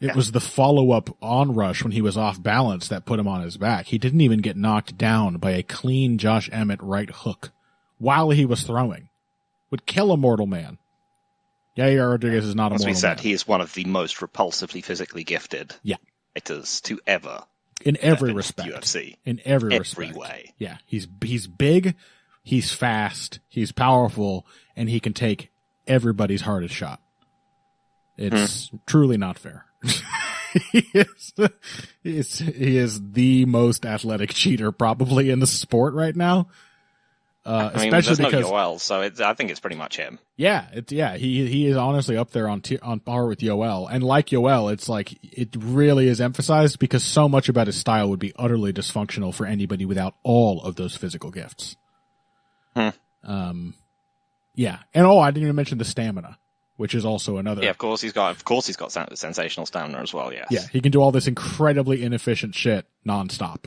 It was the follow-up onrush when he was off balance that put him on his back. He didn't even get knocked down by a clean Josh Emmett right hook while he was throwing. Would kill a mortal man. Yair Rodriguez is not a mortal man. As we said, he is one of the most repulsively physically gifted fighters to ever. In every respect. UFC. In every respect. Way. Yeah. He's big, he's fast, he's powerful, and he can take everybody's hardest shot. It's truly not fair. He is the most athletic cheater probably in the sport right now. Especially there's because no Yoel, so I think it's pretty much him. Yeah, he is honestly up there on par with Yoel, and like Yoel, it's like it really is emphasized because so much about his style would be utterly dysfunctional for anybody without all of those physical gifts. Yeah, and I didn't even mention the stamina, which is also another. Yeah, of course he's got sensational stamina as well. Yes. Yeah, he can do all this incredibly inefficient shit nonstop,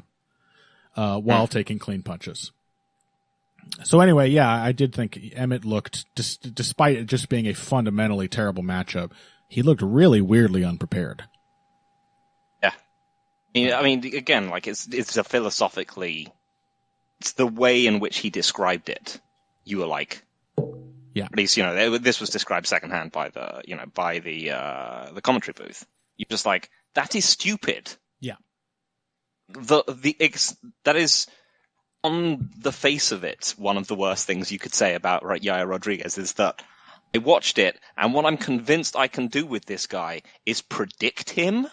while taking clean punches. So anyway, yeah, I did think Emmett looked, despite it just being a fundamentally terrible matchup, he looked really weirdly unprepared. Yeah. I mean, again, like it's a philosophically, it's the way in which he described it. You were like, yeah. At least, this was described secondhand by the commentary booth. You're just like, that is stupid. Yeah. That is, on the face of it, one of the worst things you could say about Yair Rodriguez is that I watched it, and what I'm convinced I can do with this guy is predict him.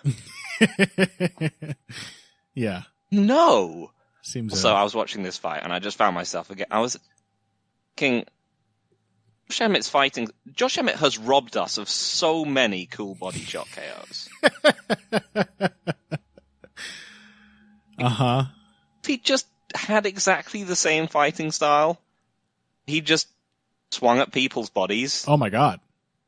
Yeah. No. Seems so. I was watching this fight, and I just found myself again. I was thinking, Josh Emmett's fighting. Josh Emmett has robbed us of so many cool body shot KOs. He just had exactly the same fighting style. He just swung at people's bodies. Oh my god.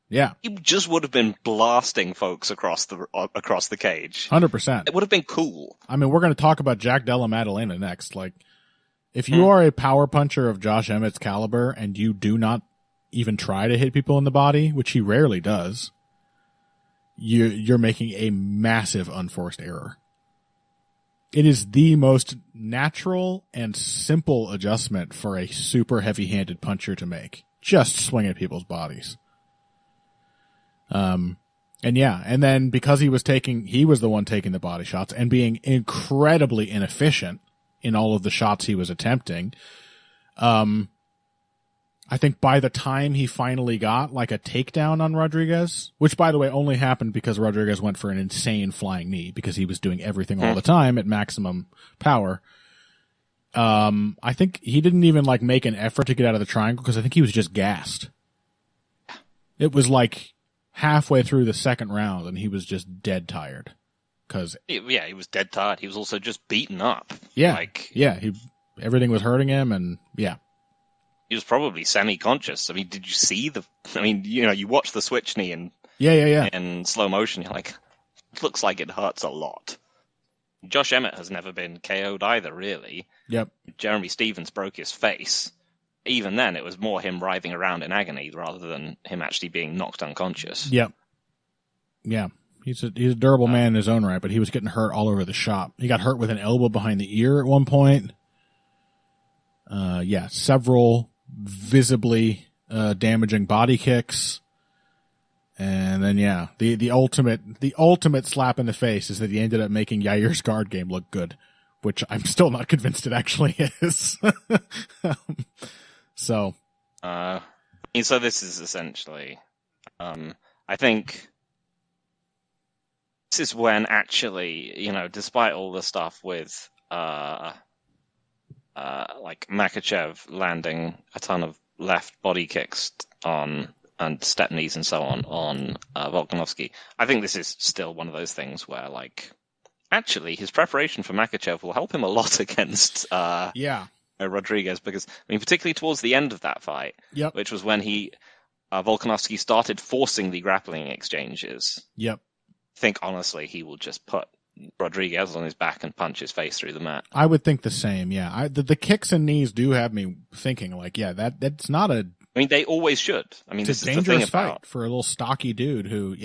Yeah. He just would have been blasting folks across the cage. 100%. It would have been cool. I mean, we're going to talk about Jack Della Maddalena next. Like, if you are a power puncher of Josh Emmett's caliber and you do not even try to hit people in the body, which he rarely does, you're making a massive unforced error. It is the most natural and simple adjustment for a super heavy-handed puncher to make. Just swing at people's bodies. And then because he was the one taking the body shots and being incredibly inefficient in all of the shots he was attempting, I think by the time he finally got like a takedown on Rodriguez, which by the way only happened because Rodriguez went for an insane flying knee because he was doing everything all the time at maximum power. I think he didn't even like make an effort to get out of the triangle because I think he was just gassed. It was like halfway through the second round and he was just dead tired. He was dead tired. He was also just beaten up. Yeah. Everything was hurting him and yeah. He was probably semi-conscious. I mean, did you see you watch the switch knee and in slow motion, you're like, it looks like it hurts a lot. Josh Emmett has never been KO'd either, really. Yep. Jeremy Stevens broke his face. Even then, it was more him writhing around in agony rather than him actually being knocked unconscious. Yep. Yeah. He's a durable man in his own right, but he was getting hurt all over the shop. He got hurt with an elbow behind the ear at one point. Several visibly damaging body kicks. And then the ultimate slap in the face is that he ended up making Yair's guard game look good, which I'm still not convinced it actually is. So this is essentially I think this is when actually, despite all the stuff with like Makhachev landing a ton of left body kicks and step knees and so on Volkanovski, I think this is still one of those things where, like, actually his preparation for Makhachev will help him a lot against Rodriguez, because, I mean, particularly towards the end of that fight, which was when Volkanovski started forcing the grappling exchanges. Yep. I think, honestly, he will just put Rodriguez on his back and punch his face through the mat. I would think the same, yeah. The kicks and knees do have me thinking, like, that's not a... I mean, they always should. I mean, it's this a is the dangerous thing about... fight for a little stocky dude who,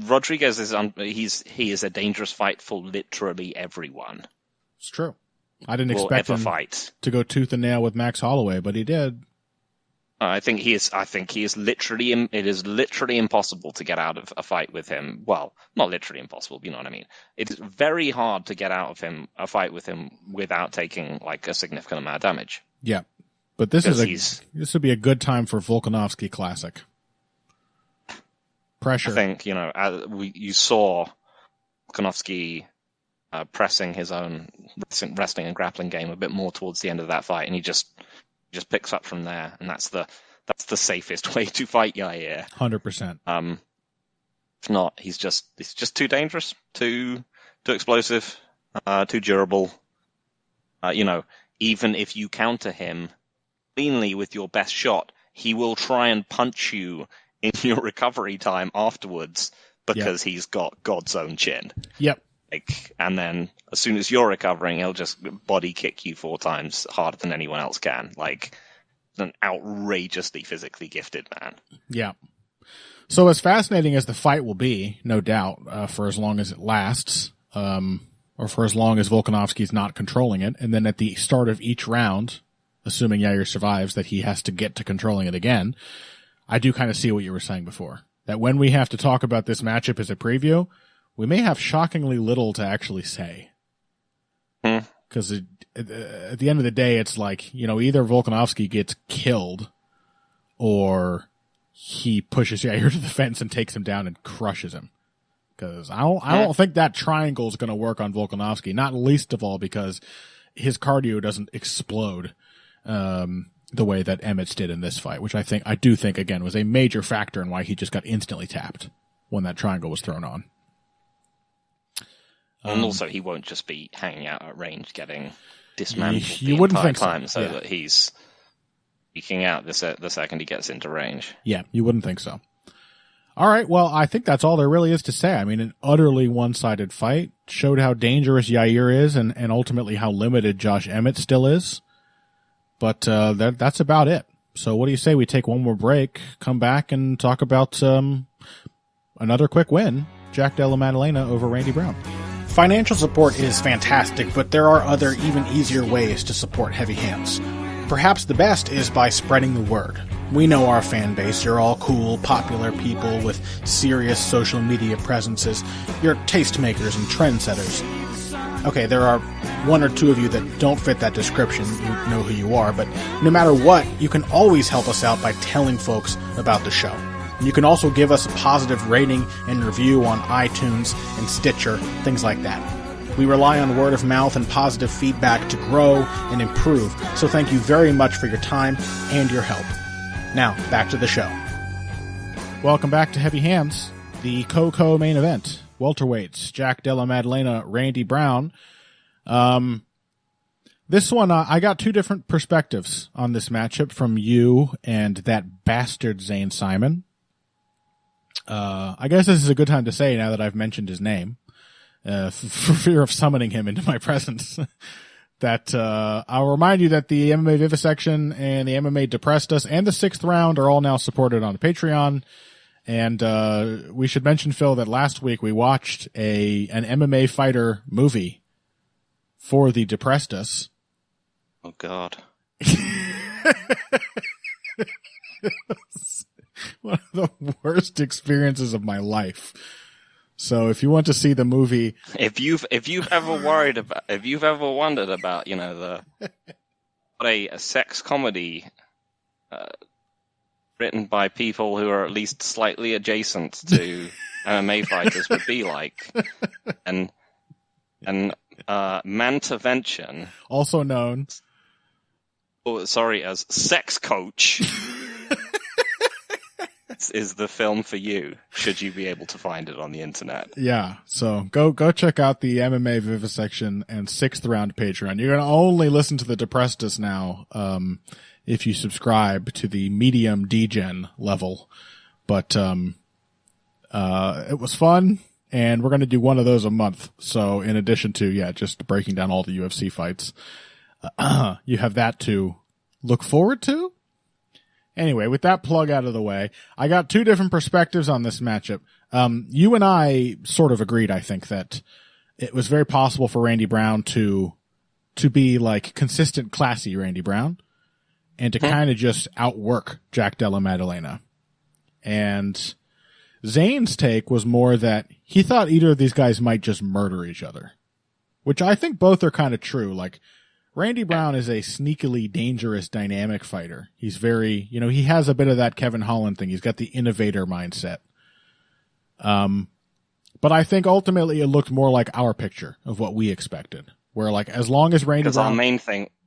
Rodriguez he is a dangerous fight for literally everyone. It's true. I didn't expect him to go tooth and nail with Max Holloway, but he did. I think he is literally. It is literally impossible to get out of a fight with him. Well, not literally impossible, but you know what I mean. It is very hard to get out of a fight with him without taking like a significant amount of damage. Yeah, but this would be a good time for Volkanovski Classic. Pressure. I think you saw Volkanovski pressing his own wrestling and grappling game a bit more towards the end of that fight, and he just picks up from there, and that's the safest way to fight Yair. 100%. If not, he's just too dangerous, too explosive, too durable. Even if you counter him cleanly with your best shot, he will try and punch you in your recovery time afterwards because he's got God's own chin. Yep. And then as soon as you're recovering, he'll just body kick you 4 times harder than anyone else can. Like, an outrageously physically gifted man. Yeah. So as fascinating as the fight will be, no doubt, for as long as it lasts, or for as long as Volkanovski's not controlling it, and then at the start of each round, assuming Yair survives, that he has to get to controlling it again, I do kind of see what you were saying before. That when we have to talk about this matchup as a preview, we may have shockingly little to actually say. Because at the end of the day, it's like, either Volkanovski gets killed or he pushes Yair to the fence and takes him down and crushes him. Because I don't think that triangle is going to work on Volkanovski, not least of all because his cardio doesn't explode the way that Emmett's did in this fight, which I do think, again, was a major factor in why he just got instantly tapped when that triangle was thrown on. And also, he won't just be hanging out at range getting dismantled you wouldn't think time, so that he's peeking out the second he gets into range. Yeah, you wouldn't think so. All right, well, I think that's all there really is to say. I mean, an utterly one-sided fight showed how dangerous Yair is and ultimately how limited Josh Emmett still is. But that's about it. So what do you say we take one more break, come back, and talk about another quick win, Jack Della Maddalena over Randy Brown. Financial support is fantastic, but there are other, even easier ways to support Heavy Hands. Perhaps the best is by spreading the word. We know our fan base. You're all cool, popular people with serious social media presences. You're tastemakers and trendsetters. Okay, there are 1 or 2 of you that don't fit that description. You know who you are, but no matter what, you can always help us out by telling folks about the show. You can also give us a positive rating and review on iTunes and Stitcher, things like that. We rely on word of mouth and positive feedback to grow and improve, so thank you very much for your time and your help. Now, back to the show. Welcome back to Heavy Hands, the co-main event. Welterweights, Jack Della Maddalena, Randy Brown. This one, I got 2 different perspectives on this matchup from you and that bastard Zane Simon. I guess this is a good time to say now that I've mentioned his name, for fear of summoning him into my presence, that I'll remind you that the MMA Vivisection and the MMA Depressed Us and the 6th Round are all now supported on Patreon. And we should mention, Phil, that last week we watched an MMA fighter movie for the Depressed Us. Oh, God. One of the worst experiences of my life. So if you want to see the movie, if you've ever wondered about, what a sex comedy written by people who are at least slightly adjacent to MMA fighters would be like, and Mantavention, also known, as Sex Coach. Is the film for you, should you be able to find it on the internet. Yeah, so go check out the MMA Vivisection and 6th Round Patreon. You're going to only listen to the Depressed Us now if you subscribe to the medium degen level. But it was fun, and we're going to do one of those a month. So in addition to, just breaking down all the UFC fights, you have that to look forward to. Anyway, with that plug out of the way, I got 2 different perspectives on this matchup. You and I sort of agreed, I think, that it was very possible for Randy Brown to be like consistent, classy Randy Brown and to kind of just outwork Jack Della Maddalena. And Zane's take was more that he thought either of these guys might just murder each other, which I think both are kind of true. Like, Randy Brown is a sneakily dangerous, dynamic fighter. He's very, he has a bit of that Kevin Holland thing. He's got the innovator mindset. But I think ultimately it looked more like our picture of what we expected, where like as long as Randy Because Brown...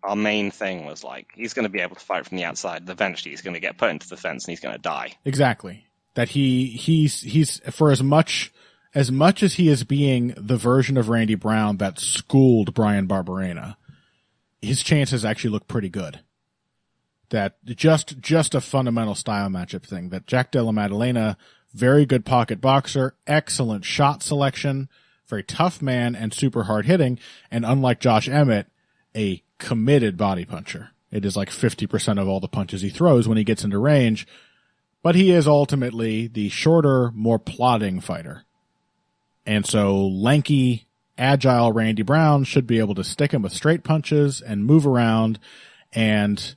our main thing was like, he's going to be able to fight from the outside. Eventually he's going to get put into the fence and he's going to die. Exactly. That he's for as much as he is being the version of Randy Brown that schooled Brian Barberena, his chances actually look pretty good. That just a fundamental style matchup thing. That Jack Della Maddalena, very good pocket boxer, excellent shot selection, very tough man, and super hard hitting. And unlike Josh Emmett, a committed body puncher. It is like 50% of all the punches he throws when he gets into range. But he is ultimately the shorter, more plodding fighter. And so lanky, agile Randy Brown should be able to stick him with straight punches and move around. And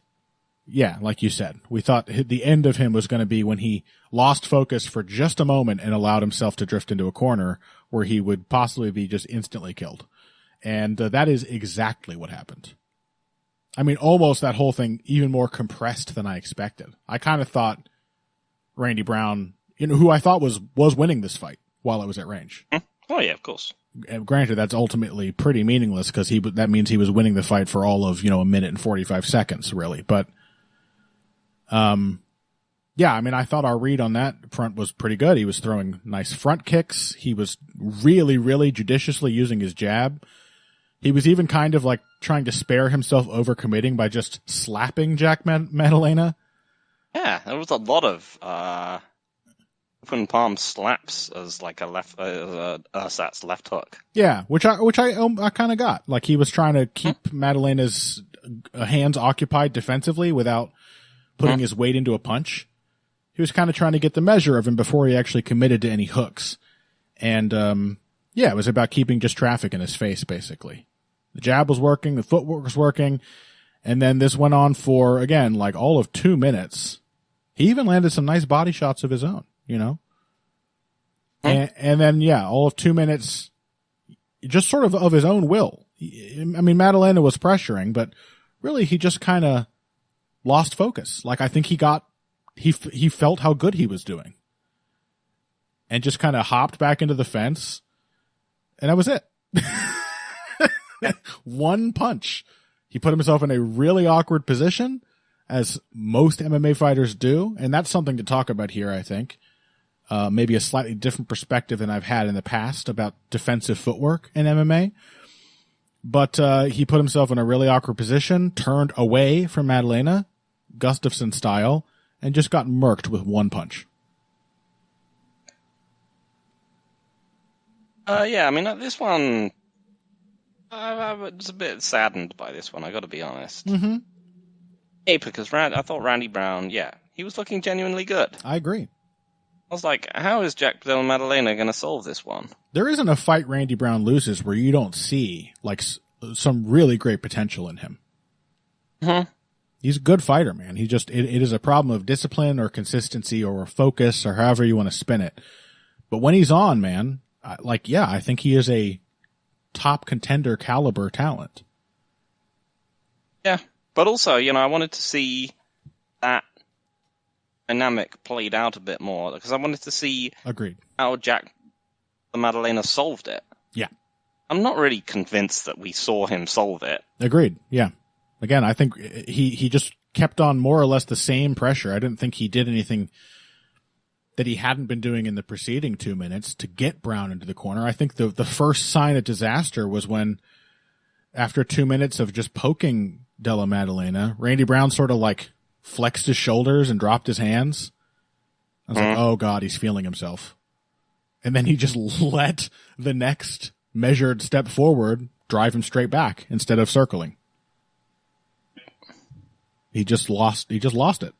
yeah, like you said, we thought the end of him was going to be when he lost focus for just a moment and allowed himself to drift into a corner where he would possibly be just instantly killed. And that is exactly what happened. I mean, almost that whole thing even more compressed than I expected. I kind of thought Randy Brown, who I thought was winning this fight while it was at range. Oh yeah, of course. And granted, that's ultimately pretty meaningless because that means he was winning the fight for all of, a minute and 45 seconds, really. But, yeah, I mean, I thought our read on that front was pretty good. He was throwing nice front kicks. He was really, really judiciously using his jab. He was even kind of like trying to spare himself overcommitting by just slapping Jack Maddalena. Yeah, there was a lot of open palm slaps as like a Ersatz left hook. Yeah, which I kind of got. Like he was trying to keep Maddalena's hands occupied defensively without putting his weight into a punch. He was kind of trying to get the measure of him before he actually committed to any hooks. And yeah, it was about keeping just traffic in his face, basically. The jab was working, the footwork was working, and then this went on for, again, like all of 2 minutes. He even landed some nice body shots of his own, And then, yeah, all of 2 minutes, just sort of his own will. I mean, Maddalena was pressuring, but really he just kind of lost focus. Like I think he felt how good he was doing. And just kind of hopped back into the fence, and that was it. One punch. He put himself in a really awkward position, as most MMA fighters do, and that's something to talk about here, I think. Maybe a slightly different perspective than I've had in the past about defensive footwork in MMA. But he put himself in a really awkward position, turned away from Maddalena, Gustafsson style, and just got murked with one punch. Yeah, I mean, this one, I was a bit saddened by this one, I got to be honest. Mm-hmm. Yeah, because I thought Randy Brown, yeah, he was looking genuinely good. I agree. I was like, how is Jack Della Maddalena going to solve this one? There isn't a fight Randy Brown loses where you don't see like some really great potential in him. Mm-hmm. He's a good fighter, man. It is a problem of discipline or consistency or focus or however you want to spin it. But when he's on, man, I think he is a top contender caliber talent. Yeah, but also, I wanted to see that dynamic played out a bit more because I wanted to see Agreed. How Jack Maddalena solved it. Yeah. I'm not really convinced that we saw him solve it. Agreed. Yeah. Again, I think he just kept on more or less the same pressure. I didn't think he did anything that he hadn't been doing in the preceding 2 minutes to get Brown into the corner. I think the first sign of disaster was when, after 2 minutes of just poking Della Maddalena, Randy Brown sort of like flexed his shoulders and dropped his hands. I was like, oh God, he's feeling himself. And then he just let the next measured step forward drive him straight back instead of circling. He just lost it.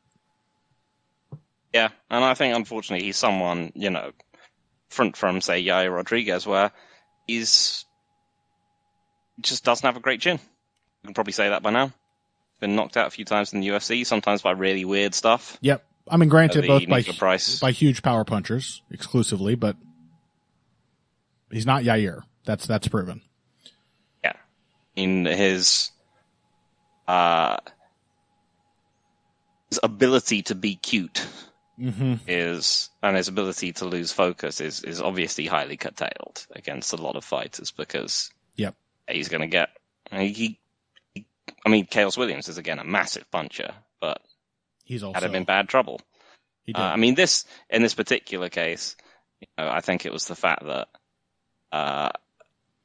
Yeah, and I think, unfortunately, he's someone, front from, say, Yair Rodriguez, where he just doesn't have a great chin. You can probably say that by now. Been knocked out a few times in the UFC, sometimes by really weird stuff. Yep. I mean, granted, both by huge power punchers exclusively, but he's not Yair. That's proven. Yeah. In his ability to be cute and his ability to lose focus is obviously highly curtailed against a lot of fighters because yep. he's going to get I mean, Chaos Williams is again a massive puncher, but he's also had him in bad trouble. He did. I mean, in this particular case, I think it was the fact that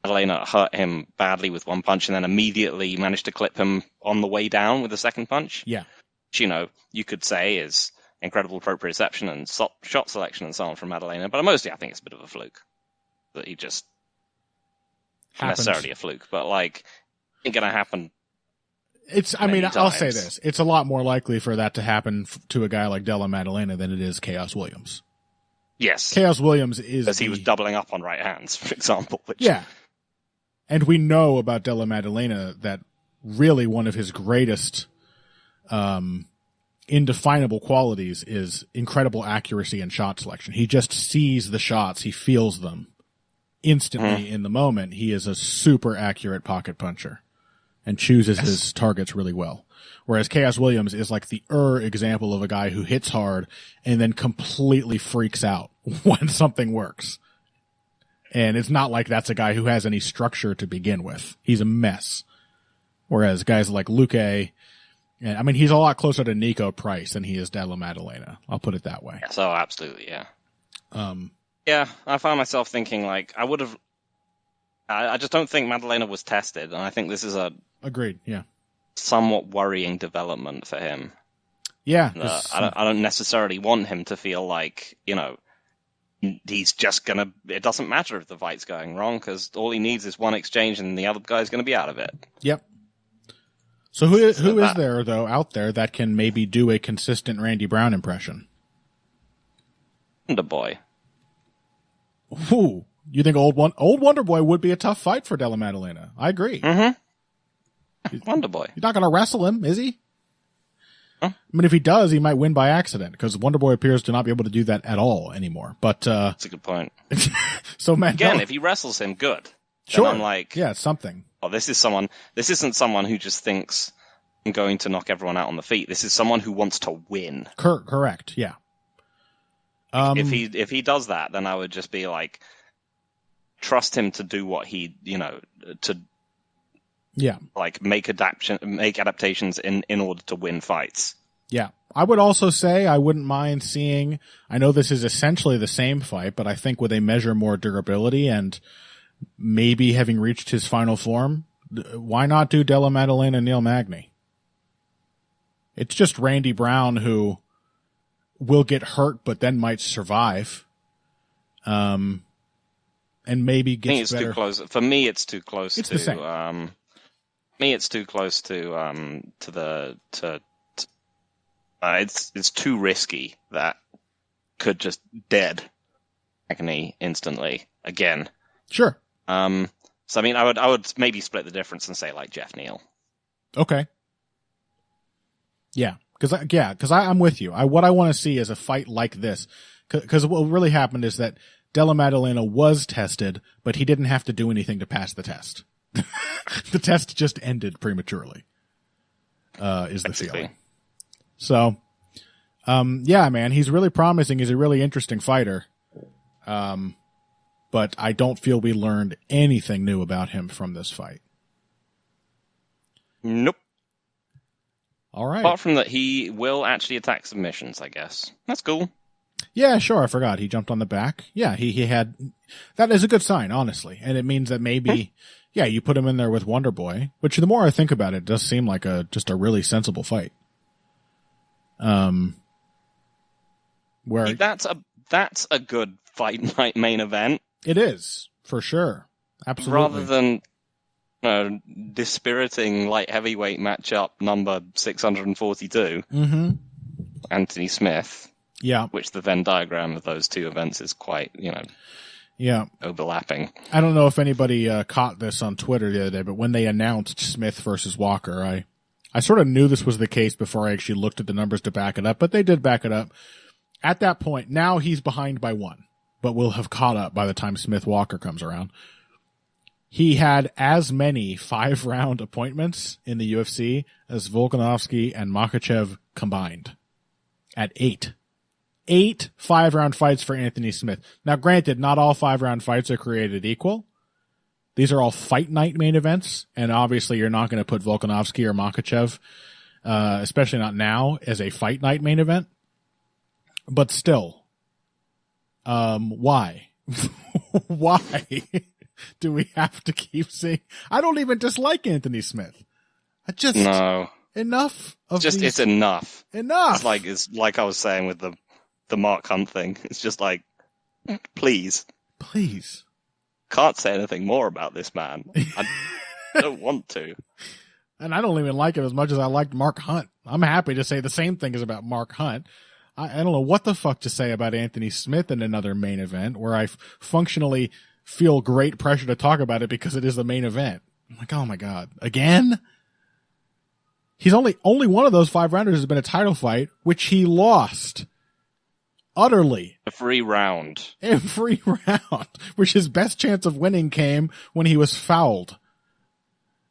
Elena hurt him badly with one punch and then immediately managed to clip him on the way down with a second punch. Yeah. Which, you could say is incredible proprioception and shot selection and so on from Madalena, but mostly I think it's a bit of a fluke. That he just... Not necessarily a fluke, but, like, ain't gonna happen. I'll say this. It's a lot more likely for that to happen to a guy like Della Maddalena than it is Chaos Williams. Yes. Chaos Williams is... Because he was doubling up on right hands, for example. Yeah. And we know about Della Maddalena that really one of his greatest indefinable qualities is incredible accuracy and shot selection. He just sees the shots. He feels them instantly in the moment. He is a super accurate pocket puncher and chooses his targets really well. Whereas Chaos Williams is like the example of a guy who hits hard and then completely freaks out when something works. And it's not like that's a guy who has any structure to begin with. He's a mess. Whereas guys like Luque, he's a lot closer to Nico Price than he is Della Maddalena. I'll put it that way. Yes, absolutely, yeah. Yeah, I found myself thinking, like, I just don't think Maddalena was tested, and I think this is a... Agreed, yeah. Somewhat worrying development for him. Yeah. I don't necessarily want him to feel like, he's just gonna... It doesn't matter if the fight's going wrong, because all he needs is one exchange and the other guy's gonna be out of it. Yep. So who is there, though, out there that can maybe do a consistent Randy Brown impression? Wonder Boy. Ooh. You think Old Wonder Boy would be a tough fight for Della Maddalena? I agree. Mm-hmm. Wonder Boy. He's not going to wrestle him, is he? Huh? If he does, he might win by accident because Wonder Boy appears to not be able to do that at all anymore. But that's a good point. So again, if he wrestles him, good. Sure. Then I'm like, yeah, it's something. Oh, this isn't someone who just thinks I'm going to knock everyone out on the feet. This is someone who wants to win. Correct. Yeah. If he does that, then I would just be like, trust him to do what he, like make adaptations in order to win fights. Yeah. I would also say I wouldn't mind seeing, I know this is essentially the same fight, but I think with a measure more durability and maybe having reached his final form, why not do Della Maddalena and Neil Magny? It's just Randy Brown who will get hurt but then might survive. And maybe gets I think it's better. Too close. For me, it's too close it's to the same. Me, it's too close it's too risky that could just dead Agony instantly again. Sure. So I would maybe split the difference and say like Jeff Neal. Okay. Yeah, because I'm with you. What I want to see is a fight like this. Because what really happened is that Della Maddalena was tested, but he didn't have to do anything to pass the test. The test just ended prematurely. Is the feeling. So, yeah, man, he's really promising. He's a really interesting fighter. But I don't feel we learned anything new about him from this fight. Nope. All right. Apart from that, he will actually attack submissions, I guess. That's cool. Yeah, sure. I forgot. He jumped on the back. Yeah, he had... That is a good sign, honestly. And it means that maybe... Yeah, you put him in there with Wonder Boy, which the more I think about it, does seem like just a really sensible fight. Where that's a good fight night main event. It is, for sure. Absolutely. Rather than dispiriting light heavyweight matchup number 642. Mm-hmm. Anthony Smith. Yeah. Which the Venn diagram of those two events is quite, overlapping. I don't know if anybody caught this on Twitter the other day, but when they announced Smith versus Walker, I sort of knew this was the case before I actually looked at the numbers to back it up, but they did back it up. At that point, now he's behind by one, but will have caught up by the time Smith Walker comes around. He had as many 5-round appointments in the UFC as Volkanovski and Makhachev combined at 8. 8 5-round fights for Anthony Smith. Now, granted, not all 5-round fights are created equal, These are all fight night main events, and obviously you're not going to put Volkanovski or Makhachev, especially not now, as a fight night main event. But still, why? Why do we have to keep seeing? I don't even dislike Anthony Smith. No. Enough of just these... It's enough. Enough. It's like I was saying with the Mark Hunt thing. It's just like, please. Can't say anything more about this man. I don't want to. And I don't even like him as much as I liked Mark Hunt. I'm happy to say the same thing as about Mark Hunt. I don't know what the fuck to say about Anthony Smith in another main event where I functionally feel great pressure to talk about it because it is the main event. I'm like, oh my God, again? He's only one of those 5-rounders has been a title fight, which he lost. Utterly. Every round, which his best chance of winning came when he was fouled.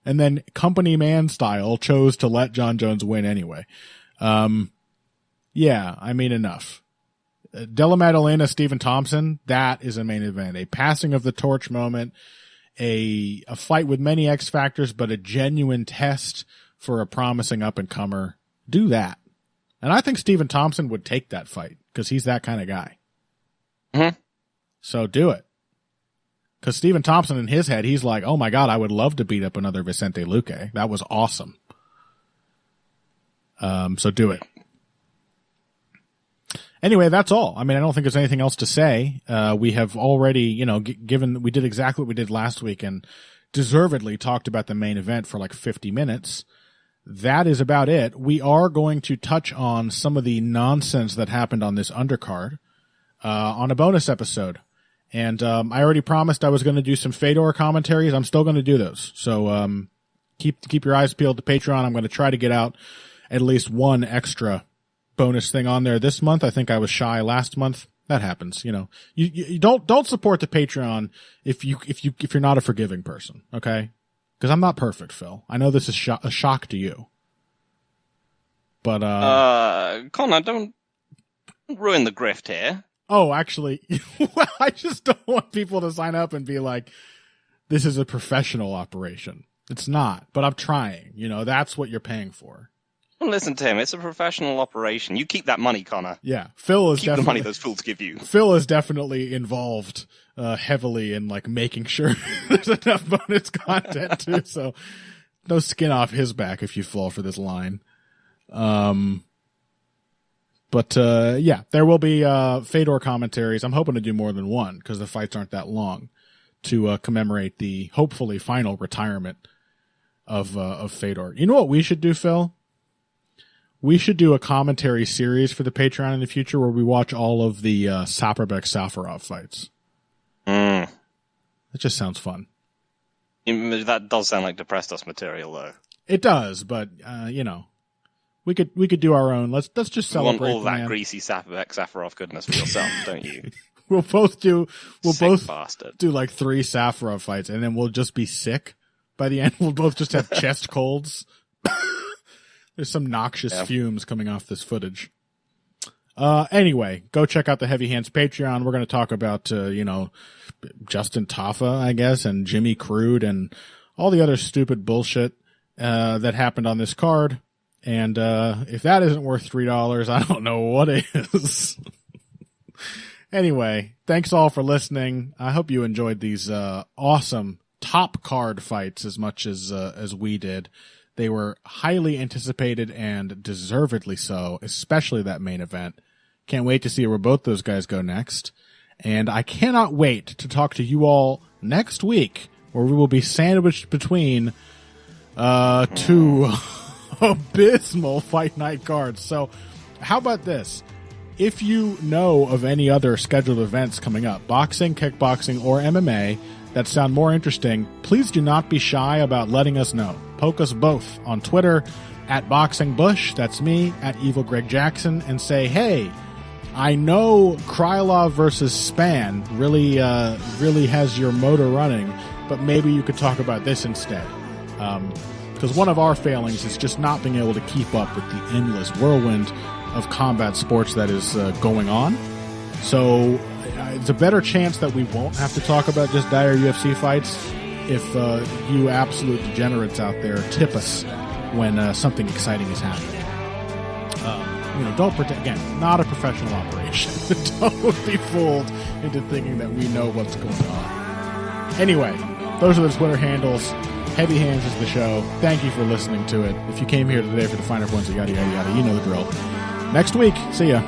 And then company man style chose to let John Jones win anyway. Yeah, I mean, enough. Della Maddalena, Stephen Thompson, that is a main event. A passing of the torch moment, a fight with many X factors, but a genuine test for a promising up-and-comer. Do that. And I think Stephen Thompson would take that fight because he's that kind of guy. Mm-hmm. So do it. Because Stephen Thompson in his head, he's like, oh my God, I would love to beat up another Vicente Luque. That was awesome. So do it. Anyway, that's all. I mean, I don't think there's anything else to say. We have already, we did exactly what we did last week and deservedly talked about the main event for like 50 minutes. That is about it. We are going to touch on some of the nonsense that happened on this undercard on a bonus episode. And I already promised I was going to do some Fedor commentaries. I'm still going to do those. So keep your eyes peeled to Patreon. I'm going to try to get out at least one extra bonus thing on there this month. I think I was shy last month. That happens. You don't support the Patreon if you're not a forgiving person. Okay. Because I'm not perfect, Phil. I know this is a shock to you. But, Connor, don't ruin the grift here. Oh, actually, well, I just don't want people to sign up and be like, this is a professional operation. It's not, but I'm trying. That's what you're paying for. Well, listen to him. It's a professional operation. You keep that money, Connor. Yeah. Phil is keep the money those fools give you. Phil is definitely involved heavily in making sure there's enough bonus content too. So no skin off his back if you fall for this line. But yeah, there will be Fedor commentaries. I'm hoping to do more than one because the fights aren't that long to commemorate the hopefully final retirement of Fedor. You know what we should do, Phil? We should do a commentary series for the Patreon in the future where we watch all of the Saperbek-Safarov fights. That just sounds fun. That does sound like depressed us material, though. It does, but we could do our own. Let's just celebrate. You want all that greasy Safarov goodness for yourself, don't you? We'll both do bastard. do like 3 Safarov fights, and then we'll just be sick by the end. We'll both just have chest colds. There's some noxious fumes coming off this footage. Anyway, go check out the Heavy Hands Patreon. We're going to talk about, Justin Taffa, I guess, and Jimmy Crude and all the other stupid bullshit, that happened on this card. And, if that isn't worth $3, I don't know what is. Anyway, thanks all for listening. I hope you enjoyed these, awesome top card fights as much as we did. They were highly anticipated and deservedly so, especially that main event. Can't wait to see where both those guys go next. And I cannot wait to talk to you all next week, where we will be sandwiched between 2 abysmal fight night cards. So how about this? If you know of any other scheduled events coming up, boxing, kickboxing, or MMA, that sound more interesting, please do not be shy about letting us know. Poke us both on Twitter at BoxingBush, that's me, at Evil Greg Jackson, and say, hey, I know Krylov versus Spann really has your motor running, but maybe you could talk about this instead. Because one of our failings is just not being able to keep up with the endless whirlwind of combat sports that is going on. So it's a better chance that we won't have to talk about just dire UFC fights if you absolute degenerates out there tip us when something exciting is happening. Don't pretend, again, not a professional operation. Don't be fooled into thinking that we know what's going on. Anyway, those are the Twitter handles. Heavy Hands is the show. Thank you for listening to it. If you came here today for the finer points of yada, yada, yada, you know the drill. Next week, see ya.